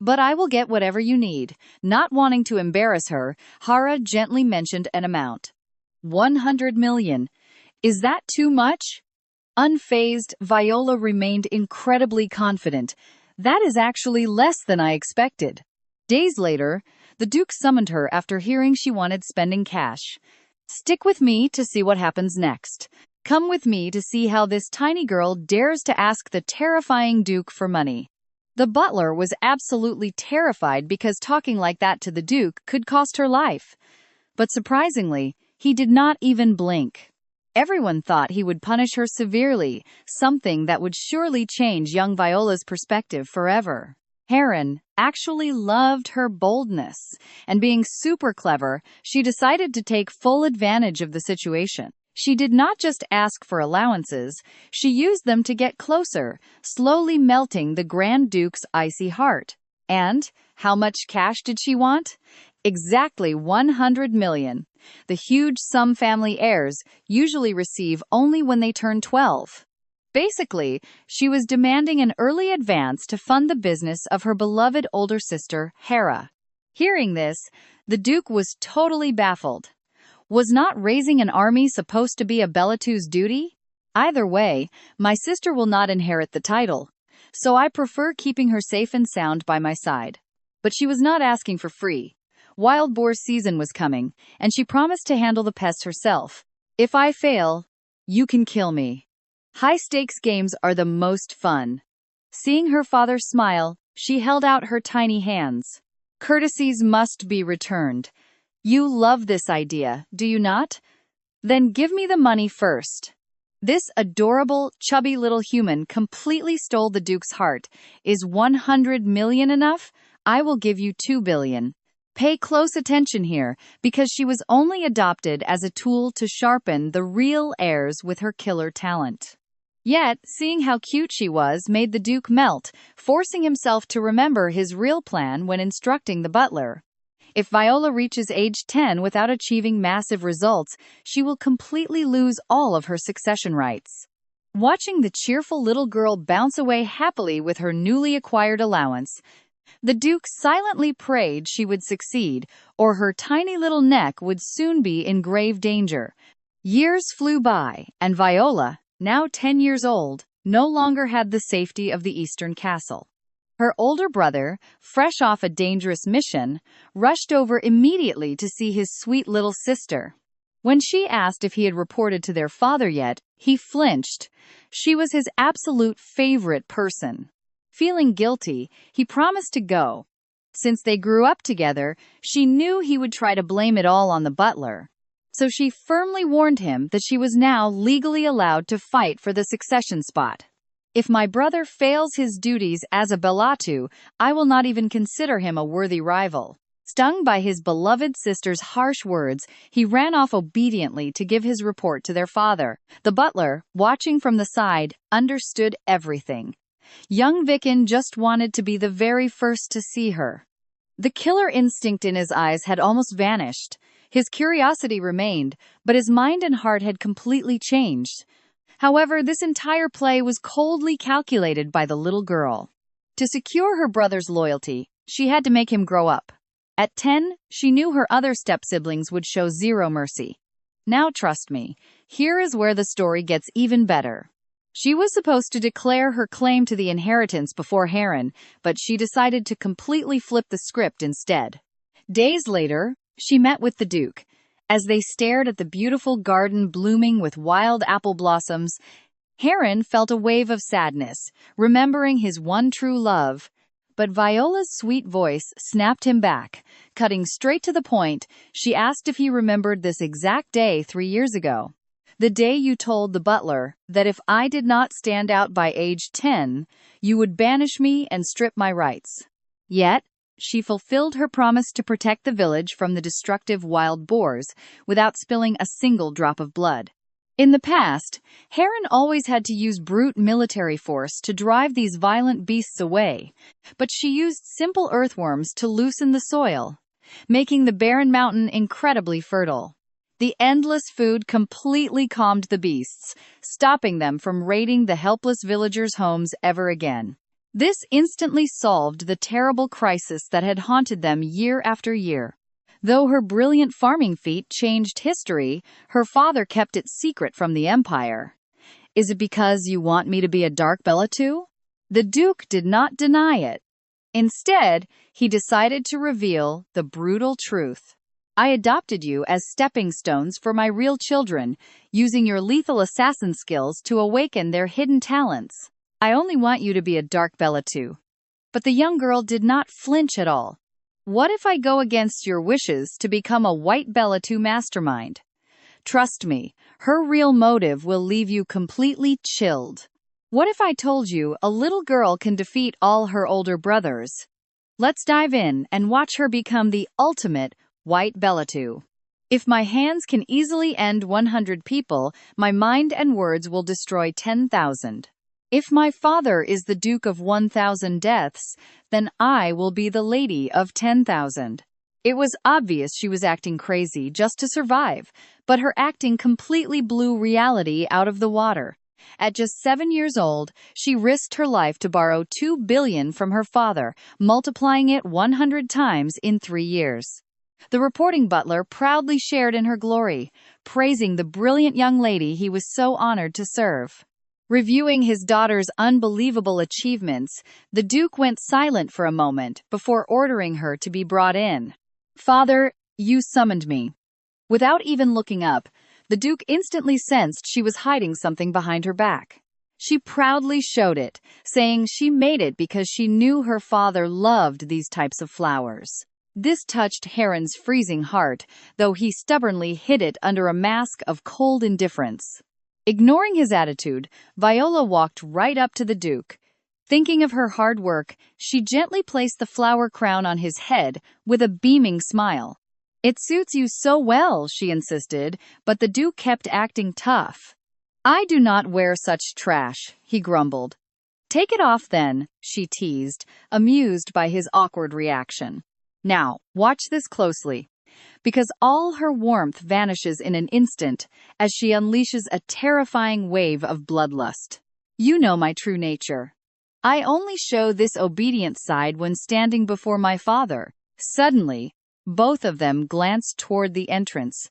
But I will get whatever you need. Not wanting to embarrass her, Hara gently mentioned an amount. 100 million. Is that too much? Unfazed, Viola remained incredibly confident. That is actually less than I expected. Days later, the Duke summoned her after hearing she wanted spending cash. Stick with me to see what happens next. Come with me to see how this tiny girl dares to ask the terrifying Duke for money. The butler was absolutely terrified because talking like that to the Duke could cost her life. But surprisingly, he did not even blink. Everyone thought he would punish her severely, something that would surely change young Viola's perspective forever. Heron actually loved her boldness, and being super clever, she decided to take full advantage of the situation. She did not just ask for allowances, she used them to get closer, slowly melting the Grand Duke's icy heart. And how much cash did she want? Exactly 100 million. The huge sum family heirs usually receive only when they turn 12. Basically, she was demanding an early advance to fund the business of her beloved older sister, Hera. Hearing this, the Duke was totally baffled. Was not raising an army supposed to be a Belatu's duty? Either way, my sister will not inherit the title, so I prefer keeping her safe and sound by my side. But she was not asking for free. Wild boar season was coming, and she promised to handle the pests herself. If I fail, you can kill me. High-stakes games are the most fun. Seeing her father smile, she held out her tiny hands. Courtesies must be returned. You love this idea, do you not? Then give me the money first. This adorable, chubby little human completely stole the Duke's heart. Is 100 million enough? I will give you 2 billion. Pay close attention here, because she was only adopted as a tool to sharpen the real heirs with her killer talent. Yet, seeing how cute she was made the Duke melt, forcing himself to remember his real plan when instructing the butler. If Viola reaches age 10 without achieving massive results, she will completely lose all of her succession rights. Watching the cheerful little girl bounce away happily with her newly acquired allowance, the Duke silently prayed she would succeed, or her tiny little neck would soon be in grave danger. Years flew by, and Viola, now 10 years old, no longer had the safety of the Eastern Castle. Her older brother, fresh off a dangerous mission, rushed over immediately to see his sweet little sister. When she asked if he had reported to their father yet, he flinched. She was his absolute favorite person. Feeling guilty, he promised to go. Since they grew up together, she knew he would try to blame it all on the butler. So she firmly warned him that she was now legally allowed to fight for the succession spot. If my brother fails his duties as a Belatu, I will not even consider him a worthy rival. Stung by his beloved sister's harsh words, he ran off obediently to give his report to their father. The butler, watching from the side, understood everything. Young Vicken just wanted to be the very first to see her. The killer instinct in his eyes had almost vanished. His curiosity remained, but his mind and heart had completely changed. However, this entire play was coldly calculated by the little girl. To secure her brother's loyalty, she had to make him grow up. At 10, she knew her other step-siblings would show zero mercy. Now trust me, here is where the story gets even better. She was supposed to declare her claim to the inheritance before Heron, but she decided to completely flip the script instead. Days later, she met with the Duke. As they stared at the beautiful garden blooming with wild apple blossoms, Heron felt a wave of sadness, remembering his one true love. But Viola's sweet voice snapped him back. Cutting straight to the point, she asked if he remembered this exact day 3 years ago. The day you told the butler that if I did not stand out by age 10, you would banish me and strip my rights. Yet, she fulfilled her promise to protect the village from the destructive wild boars without spilling a single drop of blood. In the past, Heron always had to use brute military force to drive these violent beasts away, but she used simple earthworms to loosen the soil, making the barren mountain incredibly fertile. The endless food completely calmed the beasts, stopping them from raiding the helpless villagers' homes ever again. This instantly solved the terrible crisis that had haunted them year after year. Though her brilliant farming feat changed history, her father kept it secret from the Empire. Is it because you want me to be a Dark Belatu? The Duke did not deny it. Instead, he decided to reveal the brutal truth. I adopted you as stepping stones for my real children, using your lethal assassin skills to awaken their hidden talents. I only want you to be a Dark Belatu. But the young girl did not flinch at all. What if I go against your wishes to become a White Belatu mastermind? Trust me, her real motive will leave you completely chilled. What if I told you a little girl can defeat all her older brothers? Let's dive in and watch her become the ultimate White Belatu. If my hands can easily end 100 people, my mind and words will destroy 10,000. If my father is the Duke of 1,000 deaths, then I will be the Lady of 10,000. It was obvious she was acting crazy just to survive, but her acting completely blew reality out of the water. At just 7 years old, she risked her life to borrow 2 billion from her father, multiplying it 100 times in 3 years. The reporting butler proudly shared in her glory, praising the brilliant young lady he was so honored to serve. Reviewing his daughter's unbelievable achievements, the Duke went silent for a moment before ordering her to be brought in. "Father, you summoned me." Without even looking up, the Duke instantly sensed she was hiding something behind her back. She proudly showed it, saying she made it because she knew her father loved these types of flowers. This touched Heron's freezing heart, though he stubbornly hid it under a mask of cold indifference. Ignoring his attitude, Viola walked right up to the Duke. Thinking of her hard work, she gently placed the flower crown on his head with a beaming smile. "It suits you so well," she insisted, but the Duke kept acting tough. "I do not wear such trash," he grumbled. "Take it off then," she teased, amused by his awkward reaction. "Now, watch this closely, because all her warmth vanishes in an instant as she unleashes a terrifying wave of bloodlust. You know my true nature. I only show this obedient side when standing before my father." Suddenly, both of them glanced toward the entrance.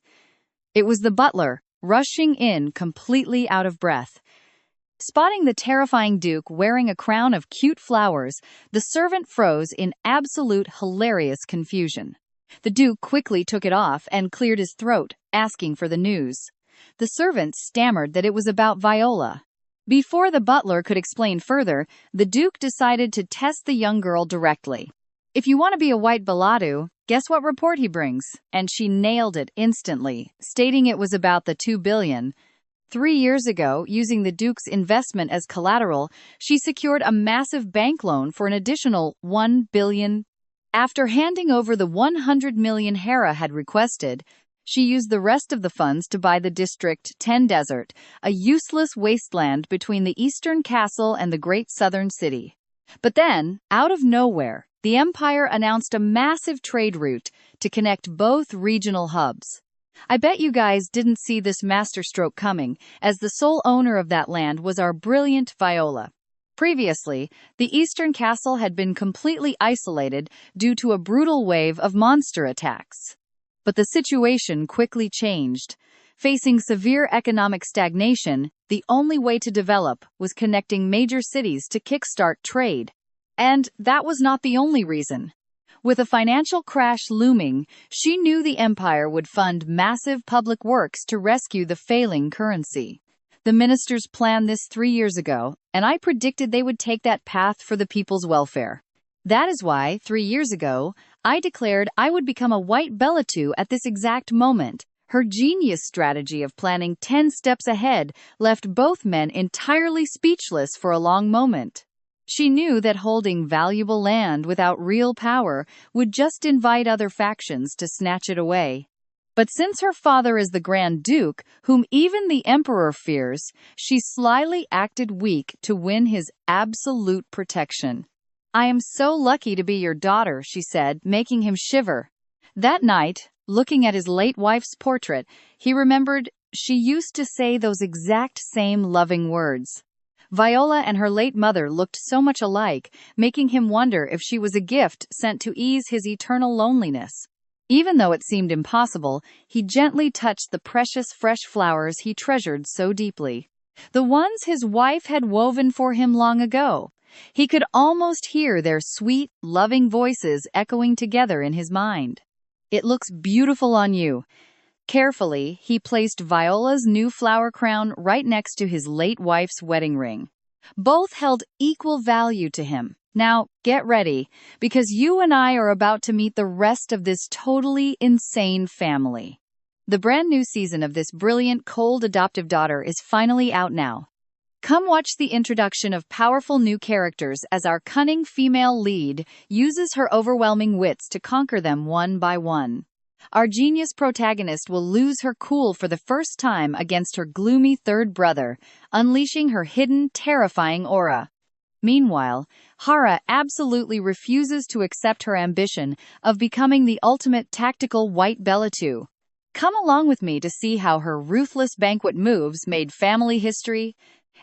It was the butler, rushing in completely out of breath. Spotting the terrifying Duke wearing a crown of cute flowers, the servant froze in absolute hilarious confusion. The Duke quickly took it off and cleared his throat, asking for the news. The servant stammered that it was about Viola. Before the butler could explain further, the Duke decided to test the young girl directly. "If you want to be a white Baladu, guess what report he brings?" And she nailed it instantly, stating it was about the 2 billion. 3 years ago, using the Duke's investment as collateral, she secured a massive bank loan for an additional 1 billion. After handing over the 100 million Hera had requested, she used the rest of the funds to buy the District 10 Desert, a useless wasteland between the Eastern Castle and the great southern city. But then, out of nowhere, the Empire announced a massive trade route to connect both regional hubs. I bet you guys didn't see this masterstroke coming, as the sole owner of that land was our brilliant Viola. Previously, the Eastern Castle had been completely isolated due to a brutal wave of monster attacks. But the situation quickly changed. Facing severe economic stagnation, the only way to develop was connecting major cities to kickstart trade. And that was not the only reason. With a financial crash looming, she knew the Empire would fund massive public works to rescue the failing currency. The ministers planned this 3 years ago, and I predicted they would take that path for the people's welfare. That is why, 3 years ago, I declared I would become a white Belatu at this exact moment. Her genius strategy of planning 10 steps ahead left both men entirely speechless for a long moment. She knew that holding valuable land without real power would just invite other factions to snatch it away. But since her father is the Grand Duke, whom even the Emperor fears, she slyly acted weak to win his absolute protection. "I am so lucky to be your daughter," she said, making him shiver. That night, looking at his late wife's portrait, he remembered she used to say those exact same loving words. Viola and her late mother looked so much alike, making him wonder if she was a gift sent to ease his eternal loneliness. Even though it seemed impossible, he gently touched the precious fresh flowers he treasured so deeply. The ones his wife had woven for him long ago. He could almost hear their sweet, loving voices echoing together in his mind. "It looks beautiful on you." Carefully, he placed Viola's new flower crown right next to his late wife's wedding ring. Both held equal value to him. "Now, get ready, because you and I are about to meet the rest of this totally insane family." The brand new season of this brilliant, cold adoptive daughter is finally out now. Come watch the introduction of powerful new characters as our cunning female lead uses her overwhelming wits to conquer them one by one. Our genius protagonist will lose her cool for the first time against her gloomy third brother, unleashing her hidden, terrifying aura. Meanwhile, Hara absolutely refuses to accept her ambition of becoming the ultimate tactical white Belatu. Come along with me to see how her ruthless banquet moves made family history,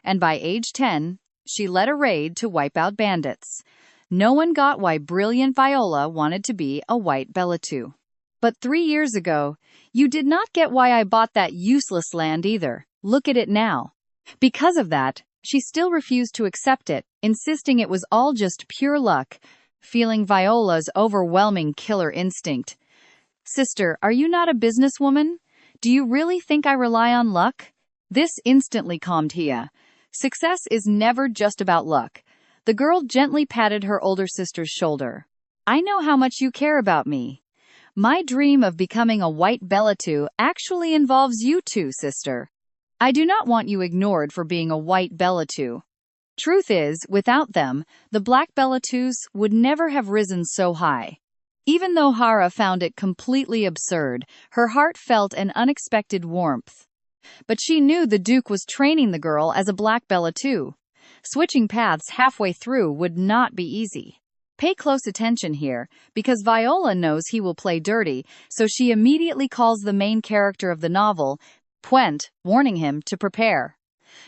and by age 10, she led a raid to wipe out bandits. No one got why brilliant Viola wanted to be a white Belatu. But 3 years ago, you did not get why I bought that useless land either. Look at it now. Because of that, she still refused to accept it, insisting it was all just pure luck, feeling Viola's overwhelming killer instinct. "Sister, are you not a businesswoman? Do you really think I rely on luck?" This instantly calmed Hia. Success is never just about luck. The girl gently patted her older sister's shoulder. "I know how much you care about me. My dream of becoming a white Belatu actually involves you too, sister. I do not want you ignored for being a white Belatu. Truth is, without them, the black Belatus would never have risen so high." Even though Hara found it completely absurd, her heart felt an unexpected warmth. But she knew the Duke was training the girl as a black Belatu. Switching paths halfway through would not be easy. Pay close attention here, because Viola knows he will play dirty, so she immediately calls the main character of the novel, Puent, warning him to prepare.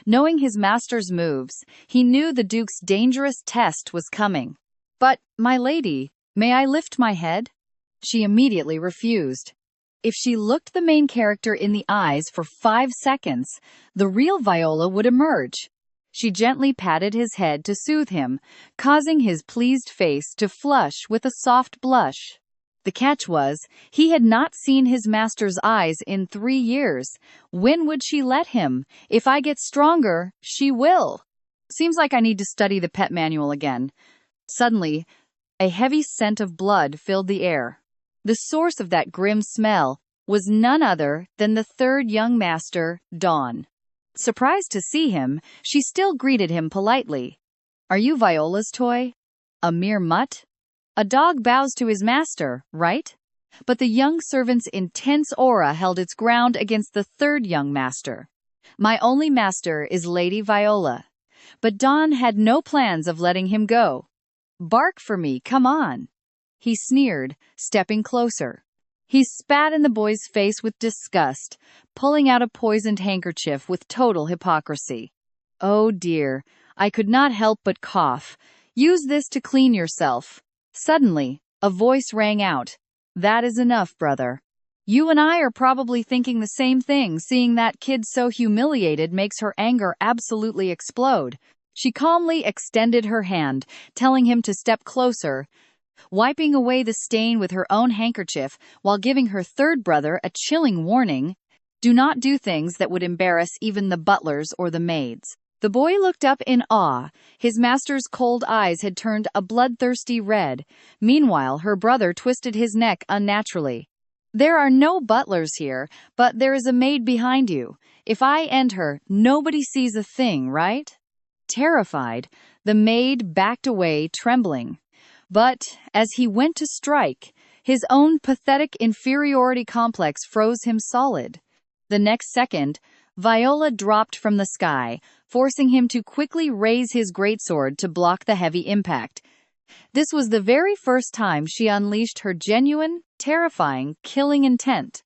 Knowing his master's moves, he knew the Duke's dangerous test was coming. "But, my lady, may I lift my head?" She immediately refused. If she looked the main character in the eyes for 5 seconds, the real Viola would emerge. She gently patted his head to soothe him, causing his pleased face to flush with a soft blush. The catch was, he had not seen his master's eyes in 3 years. When would she let him? If I get stronger, she will. Seems like I need to study the pet manual again. Suddenly, a heavy scent of blood filled the air. The source of that grim smell was none other than the third young master, Dawn. Surprised to see him, she still greeted him politely. "Are you Viola's toy? A mere mutt? A dog bows to his master, right?" But the young servant's intense aura held its ground against the third young master. "My only master is Lady Viola." But Dawn had no plans of letting him go. "Bark for me, come on," he sneered, stepping closer. He spat in the boy's face with disgust, pulling out a poisoned handkerchief with total hypocrisy. "Oh dear, I could not help but cough. Use this to clean yourself." Suddenly, a voice rang out. "That is enough, brother. You and I are probably thinking the same thing. Seeing that kid so humiliated makes her anger absolutely explode." She calmly extended her hand, telling him to step closer, wiping away the stain with her own handkerchief while giving her third brother a chilling warning. "Do not do things that would embarrass even the butlers or the maids." The boy looked up in awe. His master's cold eyes had turned a bloodthirsty red. Meanwhile, her brother twisted his neck unnaturally. "There are no butlers here, but there is a maid behind you. If I end her, nobody sees a thing, right?" Terrified, the maid backed away, trembling. But, as he went to strike, his own pathetic inferiority complex froze him solid. The next second, Viola dropped from the sky, forcing him to quickly raise his greatsword to block the heavy impact. This was the very first time she unleashed her genuine, terrifying, killing intent.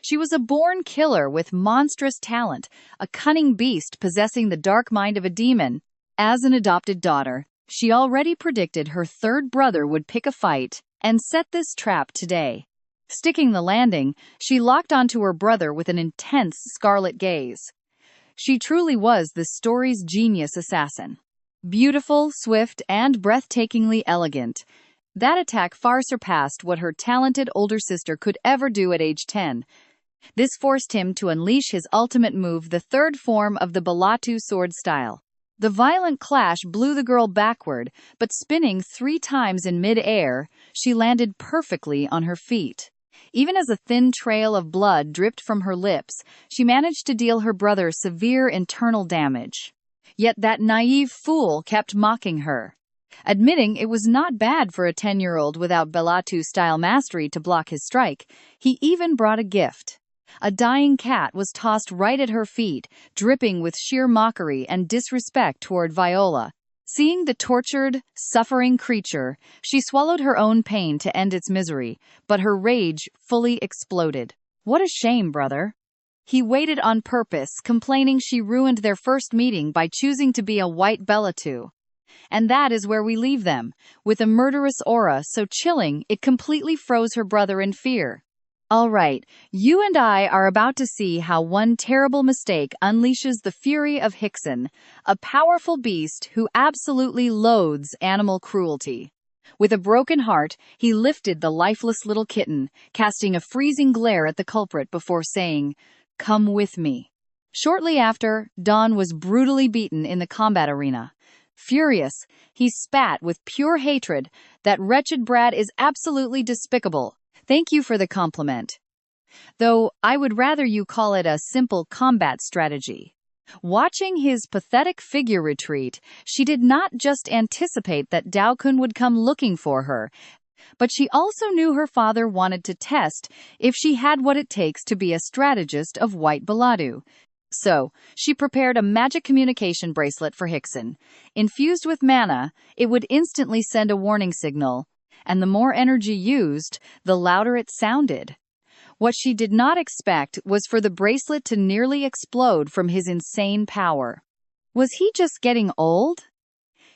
She was a born killer with monstrous talent, a cunning beast possessing the dark mind of a demon. As an adopted daughter, she already predicted her third brother would pick a fight and set this trap today. Sticking the landing, she locked onto her brother with an intense scarlet gaze. She truly was the story's genius assassin. Beautiful, swift, and breathtakingly elegant, that attack far surpassed what her talented older sister could ever do at age 10. This forced him to unleash his ultimate move, the third form of the Balatu sword style. The violent clash blew the girl backward, but spinning 3 times in mid-air, she landed perfectly on her feet. Even as a thin trail of blood dripped from her lips, she managed to deal her brother severe internal damage. Yet that naive fool kept mocking her, admitting it was not bad for a 10-year-old without Balatu-style mastery to block his strike. He even brought a gift. A dying cat was tossed right at her feet, dripping with sheer mockery and disrespect toward Viola. Seeing the tortured, suffering creature, she swallowed her own pain to end its misery, but her rage fully exploded. "What a shame, brother." He waited on purpose, complaining she ruined their first meeting by choosing to be a white Balatu. And that is where we leave them, with a murderous aura so chilling it completely froze her brother in fear. All right, you and I are about to see how one terrible mistake unleashes the fury of Hickson, a powerful beast who absolutely loathes animal cruelty. With a broken heart, he lifted the lifeless little kitten, casting a freezing glare at the culprit before saying, "Come with me." Shortly after, Dawn was brutally beaten in the combat arena. Furious, he spat with pure hatred. "That wretched brat is absolutely despicable. Thank you for the compliment. Though I would rather you call it a simple combat strategy." Watching his pathetic figure retreat, she did not just anticipate that Daokun would come looking for her, but she also knew her father wanted to test if she had what it takes to be a strategist of White Baladu. So, she prepared a magic communication bracelet for Hickson. Infused with mana, it would instantly send a warning signal, and the more energy used, the louder it sounded. What she did not expect was for the bracelet to nearly explode from his insane power. Was he just getting old?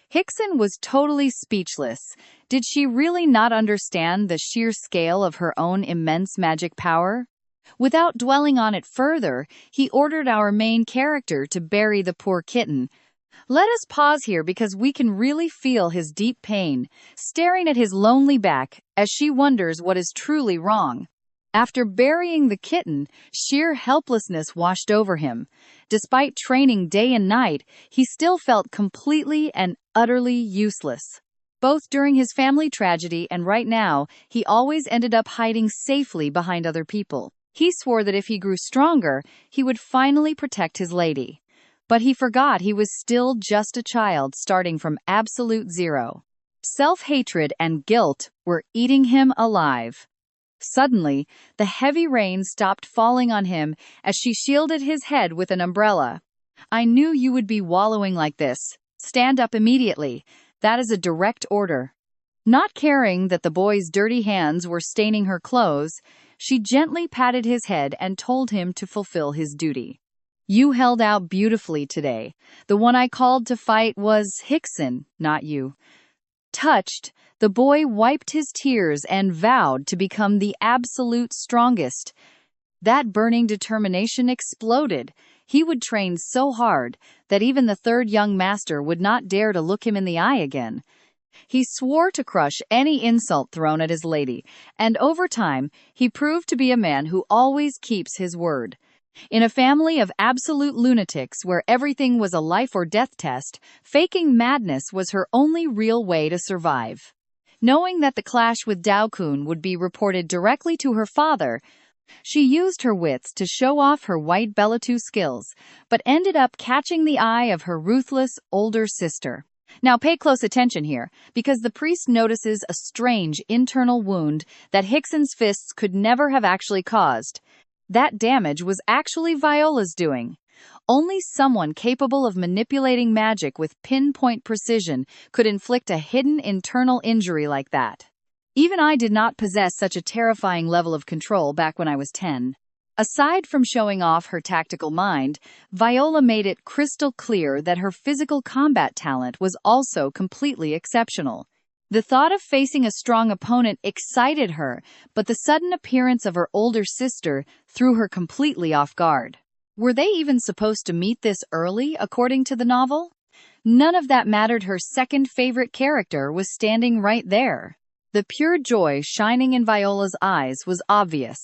Hickson was totally speechless. Did she really not understand the sheer scale of her own immense magic power? Without dwelling on it further, he ordered our main character to bury the poor kitten. Let us pause here because we can really feel his deep pain, staring at his lonely back as she wonders what is truly wrong. After burying the kitten, sheer helplessness washed over him. Despite training day and night, he still felt completely and utterly useless. Both during his family tragedy and right now, he always ended up hiding safely behind other people. He swore that if he grew stronger, he would finally protect his lady. But he forgot he was still just a child starting from absolute zero. Self-hatred and guilt were eating him alive. Suddenly, the heavy rain stopped falling on him as she shielded his head with an umbrella. "I knew you would be wallowing like this. Stand up immediately. That is a direct order." Not caring that the boy's dirty hands were staining her clothes, she gently patted his head and told him to fulfill his duty. "You held out beautifully today. The one I called to fight was Hickson, not you." Touched, the boy wiped his tears and vowed to become the absolute strongest. That burning determination exploded. He would train so hard that even the third young master would not dare to look him in the eye again. He swore to crush any insult thrown at his lady, and over time, he proved to be a man who always keeps his word. In a family of absolute lunatics where everything was a life or death test, faking madness was her only real way to survive. Knowing that the clash with Dao-kun would be reported directly to her father, she used her wits to show off her white Belatu skills, but ended up catching the eye of her ruthless older sister. Now pay close attention here, because the priest notices a strange internal wound that Hickson's fists could never have actually caused. That damage was actually Viola's doing. Only someone capable of manipulating magic with pinpoint precision could inflict a hidden internal injury like that. Even I did not possess such a terrifying level of control back when I was 10. Aside from showing off her tactical mind, Viola made it crystal clear that her physical combat talent was also completely exceptional. The thought of facing a strong opponent excited her, but the sudden appearance of her older sister threw her completely off guard. Were they even supposed to meet this early, according to the novel? None of that mattered. Her second favorite character was standing right there. The pure joy shining in Viola's eyes was obvious.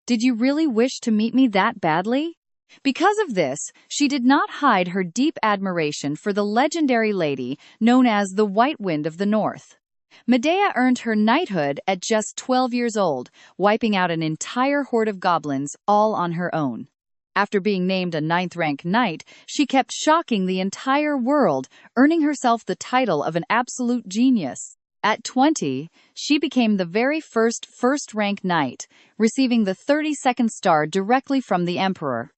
"Did you really wish to meet me that badly?" Because of this, she did not hide her deep admiration for the legendary lady known as the White Wind of the North. Medea earned her knighthood at just 12 years old, wiping out an entire horde of goblins all on her own. After being named a 9th-rank knight, she kept shocking the entire world, earning herself the title of an absolute genius. At 20, she became the very first-rank knight, receiving the 32nd star directly from the emperor.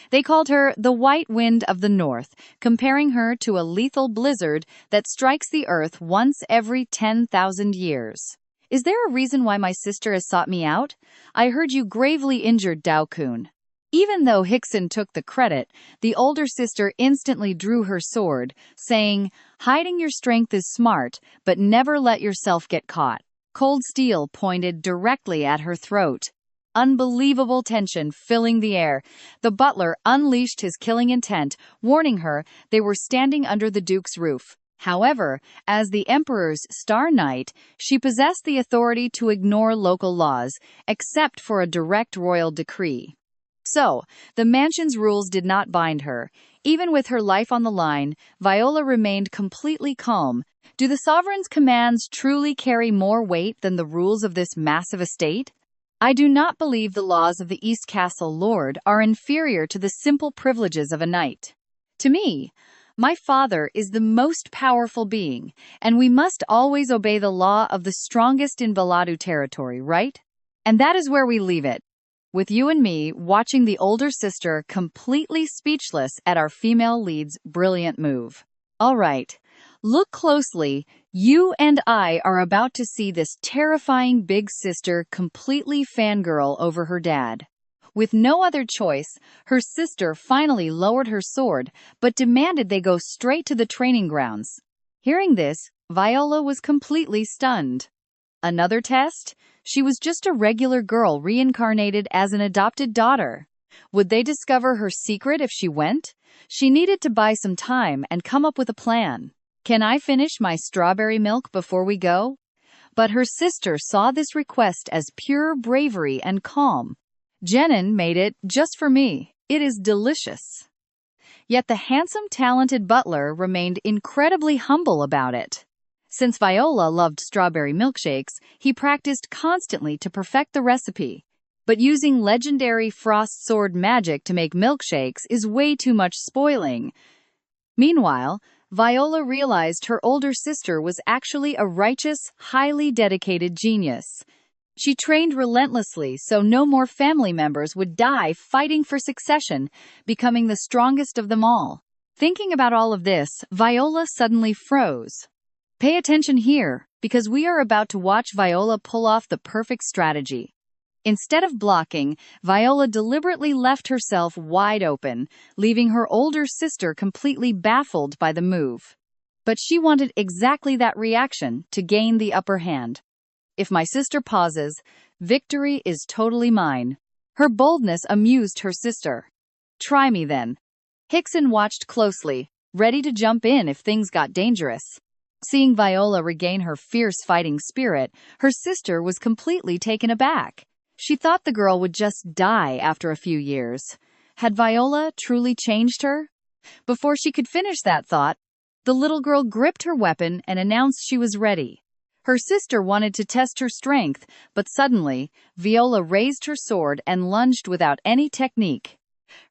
They called her the White Wind of the North, comparing her to a lethal blizzard that strikes the earth once every 10,000 years. "Is there a reason why my sister has sought me out? I heard you gravely injured Dao-kun." Even though Hickson took the credit, the older sister instantly drew her sword, saying, "Hiding your strength is smart, but never let yourself get caught." Cold steel pointed directly at her throat. Unbelievable tension filling the air. The butler unleashed his killing intent, warning her they were standing under the Duke's roof. However, as the Emperor's Star Knight, she possessed the authority to ignore local laws, except for a direct royal decree. So, the mansion's rules did not bind her. Even with her life on the line, Viola remained completely calm. Do the sovereign's commands truly carry more weight than the rules of this massive estate? I do not believe the laws of the East Castle Lord are inferior to the simple privileges of a knight. To me, my father is the most powerful being, and we must always obey the law of the strongest in Baladu territory, right? And that is where we leave it, with you and me watching the older sister completely speechless at our female lead's brilliant move. All right, look closely. You and I are about to see this terrifying big sister completely fangirl over her dad. With no other choice, her sister finally lowered her sword, but demanded they go straight to the training grounds. Hearing this, Viola was completely stunned. Another test? She was just a regular girl reincarnated as an adopted daughter. Would they discover her secret if she went? She needed to buy some time and come up with a plan. "Can I finish my strawberry milk before we go?" But her sister saw this request as pure bravery and calm. "Jenin made it just for me. It is delicious." Yet the handsome, talented butler remained incredibly humble about it. Since Viola loved strawberry milkshakes, he practiced constantly to perfect the recipe. But using legendary frost sword magic to make milkshakes is way too much spoiling. Meanwhile, Viola realized her older sister was actually a righteous, highly dedicated genius. She trained relentlessly so no more family members would die fighting for succession, becoming the strongest of them all. Thinking about all of this, Viola suddenly froze. Pay attention here, because we are about to watch Viola pull off the perfect strategy. Instead of blocking, Viola deliberately left herself wide open, leaving her older sister completely baffled by the move. But she wanted exactly that reaction to gain the upper hand. "If my sister pauses, victory is totally mine." Her boldness amused her sister. "Try me then." Hickson watched closely, ready to jump in if things got dangerous. Seeing Viola regain her fierce fighting spirit, her sister was completely taken aback. She thought the girl would just die after a few years. Had Viola truly changed her? Before she could finish that thought, the little girl gripped her weapon and announced she was ready. Her sister wanted to test her strength, but suddenly, Viola raised her sword and lunged without any technique.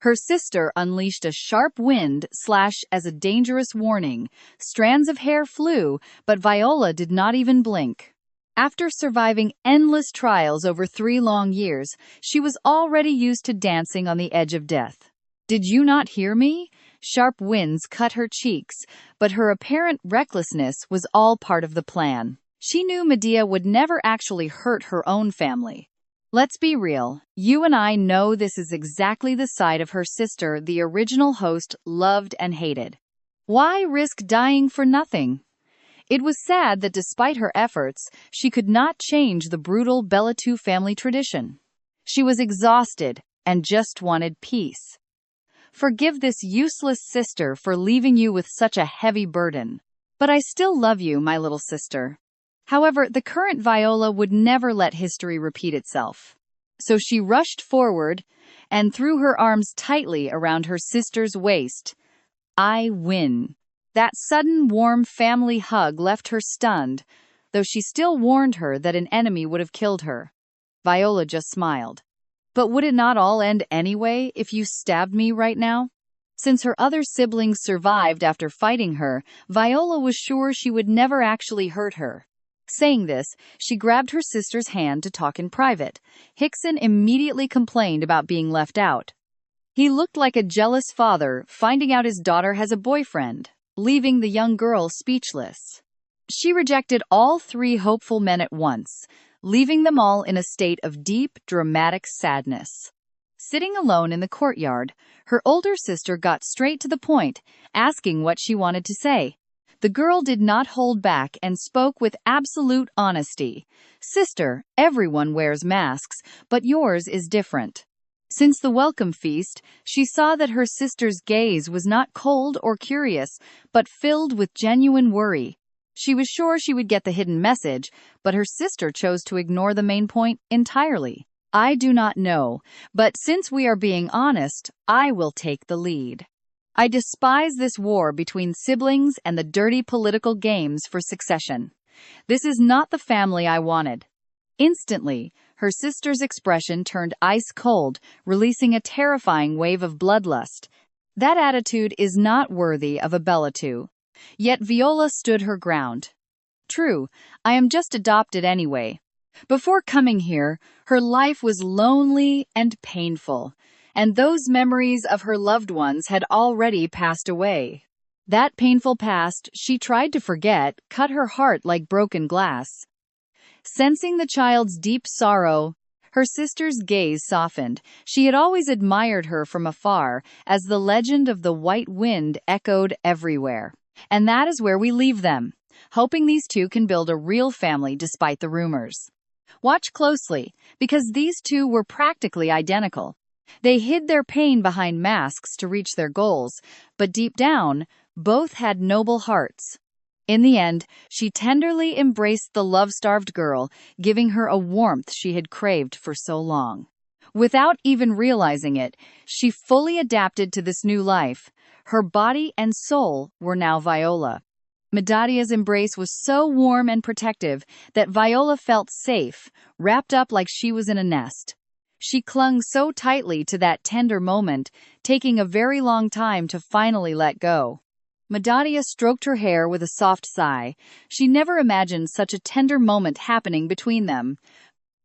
Her sister unleashed a sharp wind slash as a dangerous warning. Strands of hair flew, but Viola did not even blink. After surviving endless trials over 3 long years, she was already used to dancing on the edge of death. "Did you not hear me?" Sharp winds cut her cheeks, but her apparent recklessness was all part of the plan. She knew Medea would never actually hurt her own family. Let's be real, you and I know this is exactly the side of her sister the original host loved and hated. Why risk dying for nothing? It was sad that despite her efforts, she could not change the brutal Bellatu family tradition. She was exhausted and just wanted peace. "Forgive this useless sister for leaving you with such a heavy burden. But I still love you, my little sister." However, the current Viola would never let history repeat itself. So she rushed forward and threw her arms tightly around her sister's waist. "I win." That sudden, warm family hug left her stunned, though she still warned her that an enemy would have killed her. Viola just smiled. "But would it not all end anyway if you stabbed me right now?" Since her other siblings survived after fighting her, Viola was sure she would never actually hurt her. Saying this, she grabbed her sister's hand to talk in private. Hickson immediately complained about being left out. He looked like a jealous father finding out his daughter has a boyfriend, leaving the young girl speechless. She rejected all 3 hopeful men at once, leaving them all in a state of deep, dramatic sadness. Sitting alone in the courtyard, her older sister got straight to the point, asking what she wanted to say. The girl did not hold back and spoke with absolute honesty. "Sister, everyone wears masks, but yours is different." Since the welcome feast, she saw that her sister's gaze was not cold or curious, but filled with genuine worry. She was sure she would get the hidden message, but her sister chose to ignore the main point entirely. "I do not know, but since we are being honest, I will take the lead. I despise this war between siblings and the dirty political games for succession. This is not the family I wanted." Instantly, her sister's expression turned ice cold, releasing a terrifying wave of bloodlust. That attitude is not worthy of a Bellatu. Yet Viola stood her ground. "True, I am just adopted anyway. Before coming here, her life was lonely and painful, and those memories of her loved ones had already passed away. That painful past she tried to forget cut her heart like broken glass." Sensing the child's deep sorrow, her sister's gaze softened. She had always admired her from afar, as the legend of the White Wind echoed everywhere. And that is where we leave them, hoping these two can build a real family despite the rumors. Watch closely, because these two were practically identical. They hid their pain behind masks to reach their goals, but deep down, both had noble hearts. In the end, she tenderly embraced the love-starved girl, giving her a warmth she had craved for so long. Without even realizing it, she fully adapted to this new life. Her body and soul were now Viola. Medadia's embrace was so warm and protective that Viola felt safe, wrapped up like she was in a nest. She clung so tightly to that tender moment, taking a very long time to finally let go. Medadia stroked her hair with a soft sigh. She never imagined such a tender moment happening between them.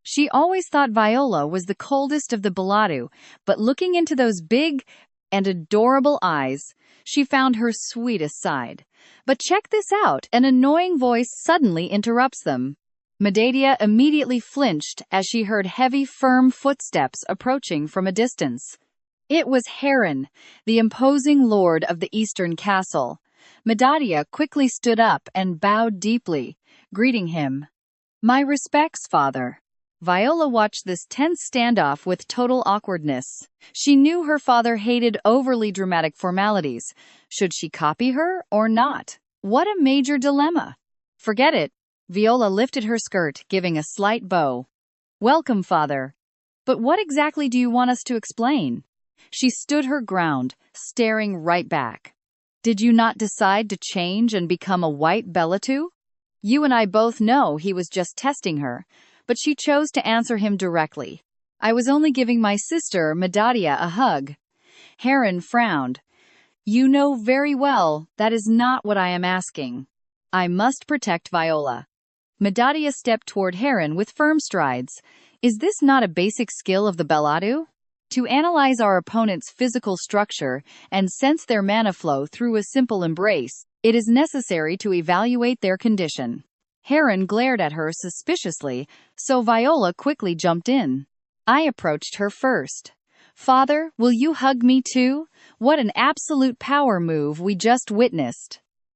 She always thought Viola was the coldest of the Baladu, but looking into those big and adorable eyes, she found her sweetest side. But check this out, an annoying voice suddenly interrupts them. Medadia immediately flinched as she heard heavy, firm footsteps approaching from a distance. It was Heron, the imposing lord of the eastern castle. Medadia quickly stood up and bowed deeply, greeting him. "My respects, father." Viola watched this tense standoff with total awkwardness. She knew her father hated overly dramatic formalities. Should she copy her or not? What a major dilemma. Forget it. Viola lifted her skirt, giving a slight bow. "Welcome, father. But what exactly do you want us to explain?" She stood her ground, staring right back. "Did you not decide to change and become a white Belatu? You and I both know he was just testing her." But she chose to answer him directly. "I was only giving my sister, Medadia, a hug." Heron frowned. "You know very well that is not what I am asking. I must protect Viola." Medadia stepped toward Heron with firm strides. "Is this not a basic skill of the Beladu? To analyze our opponent's physical structure and sense their mana flow through a simple embrace, it is necessary to evaluate their condition." Heron glared at her suspiciously, so Viola quickly jumped in. "I approached her first. 'Father, will you hug me too?' What an absolute power move we just witnessed."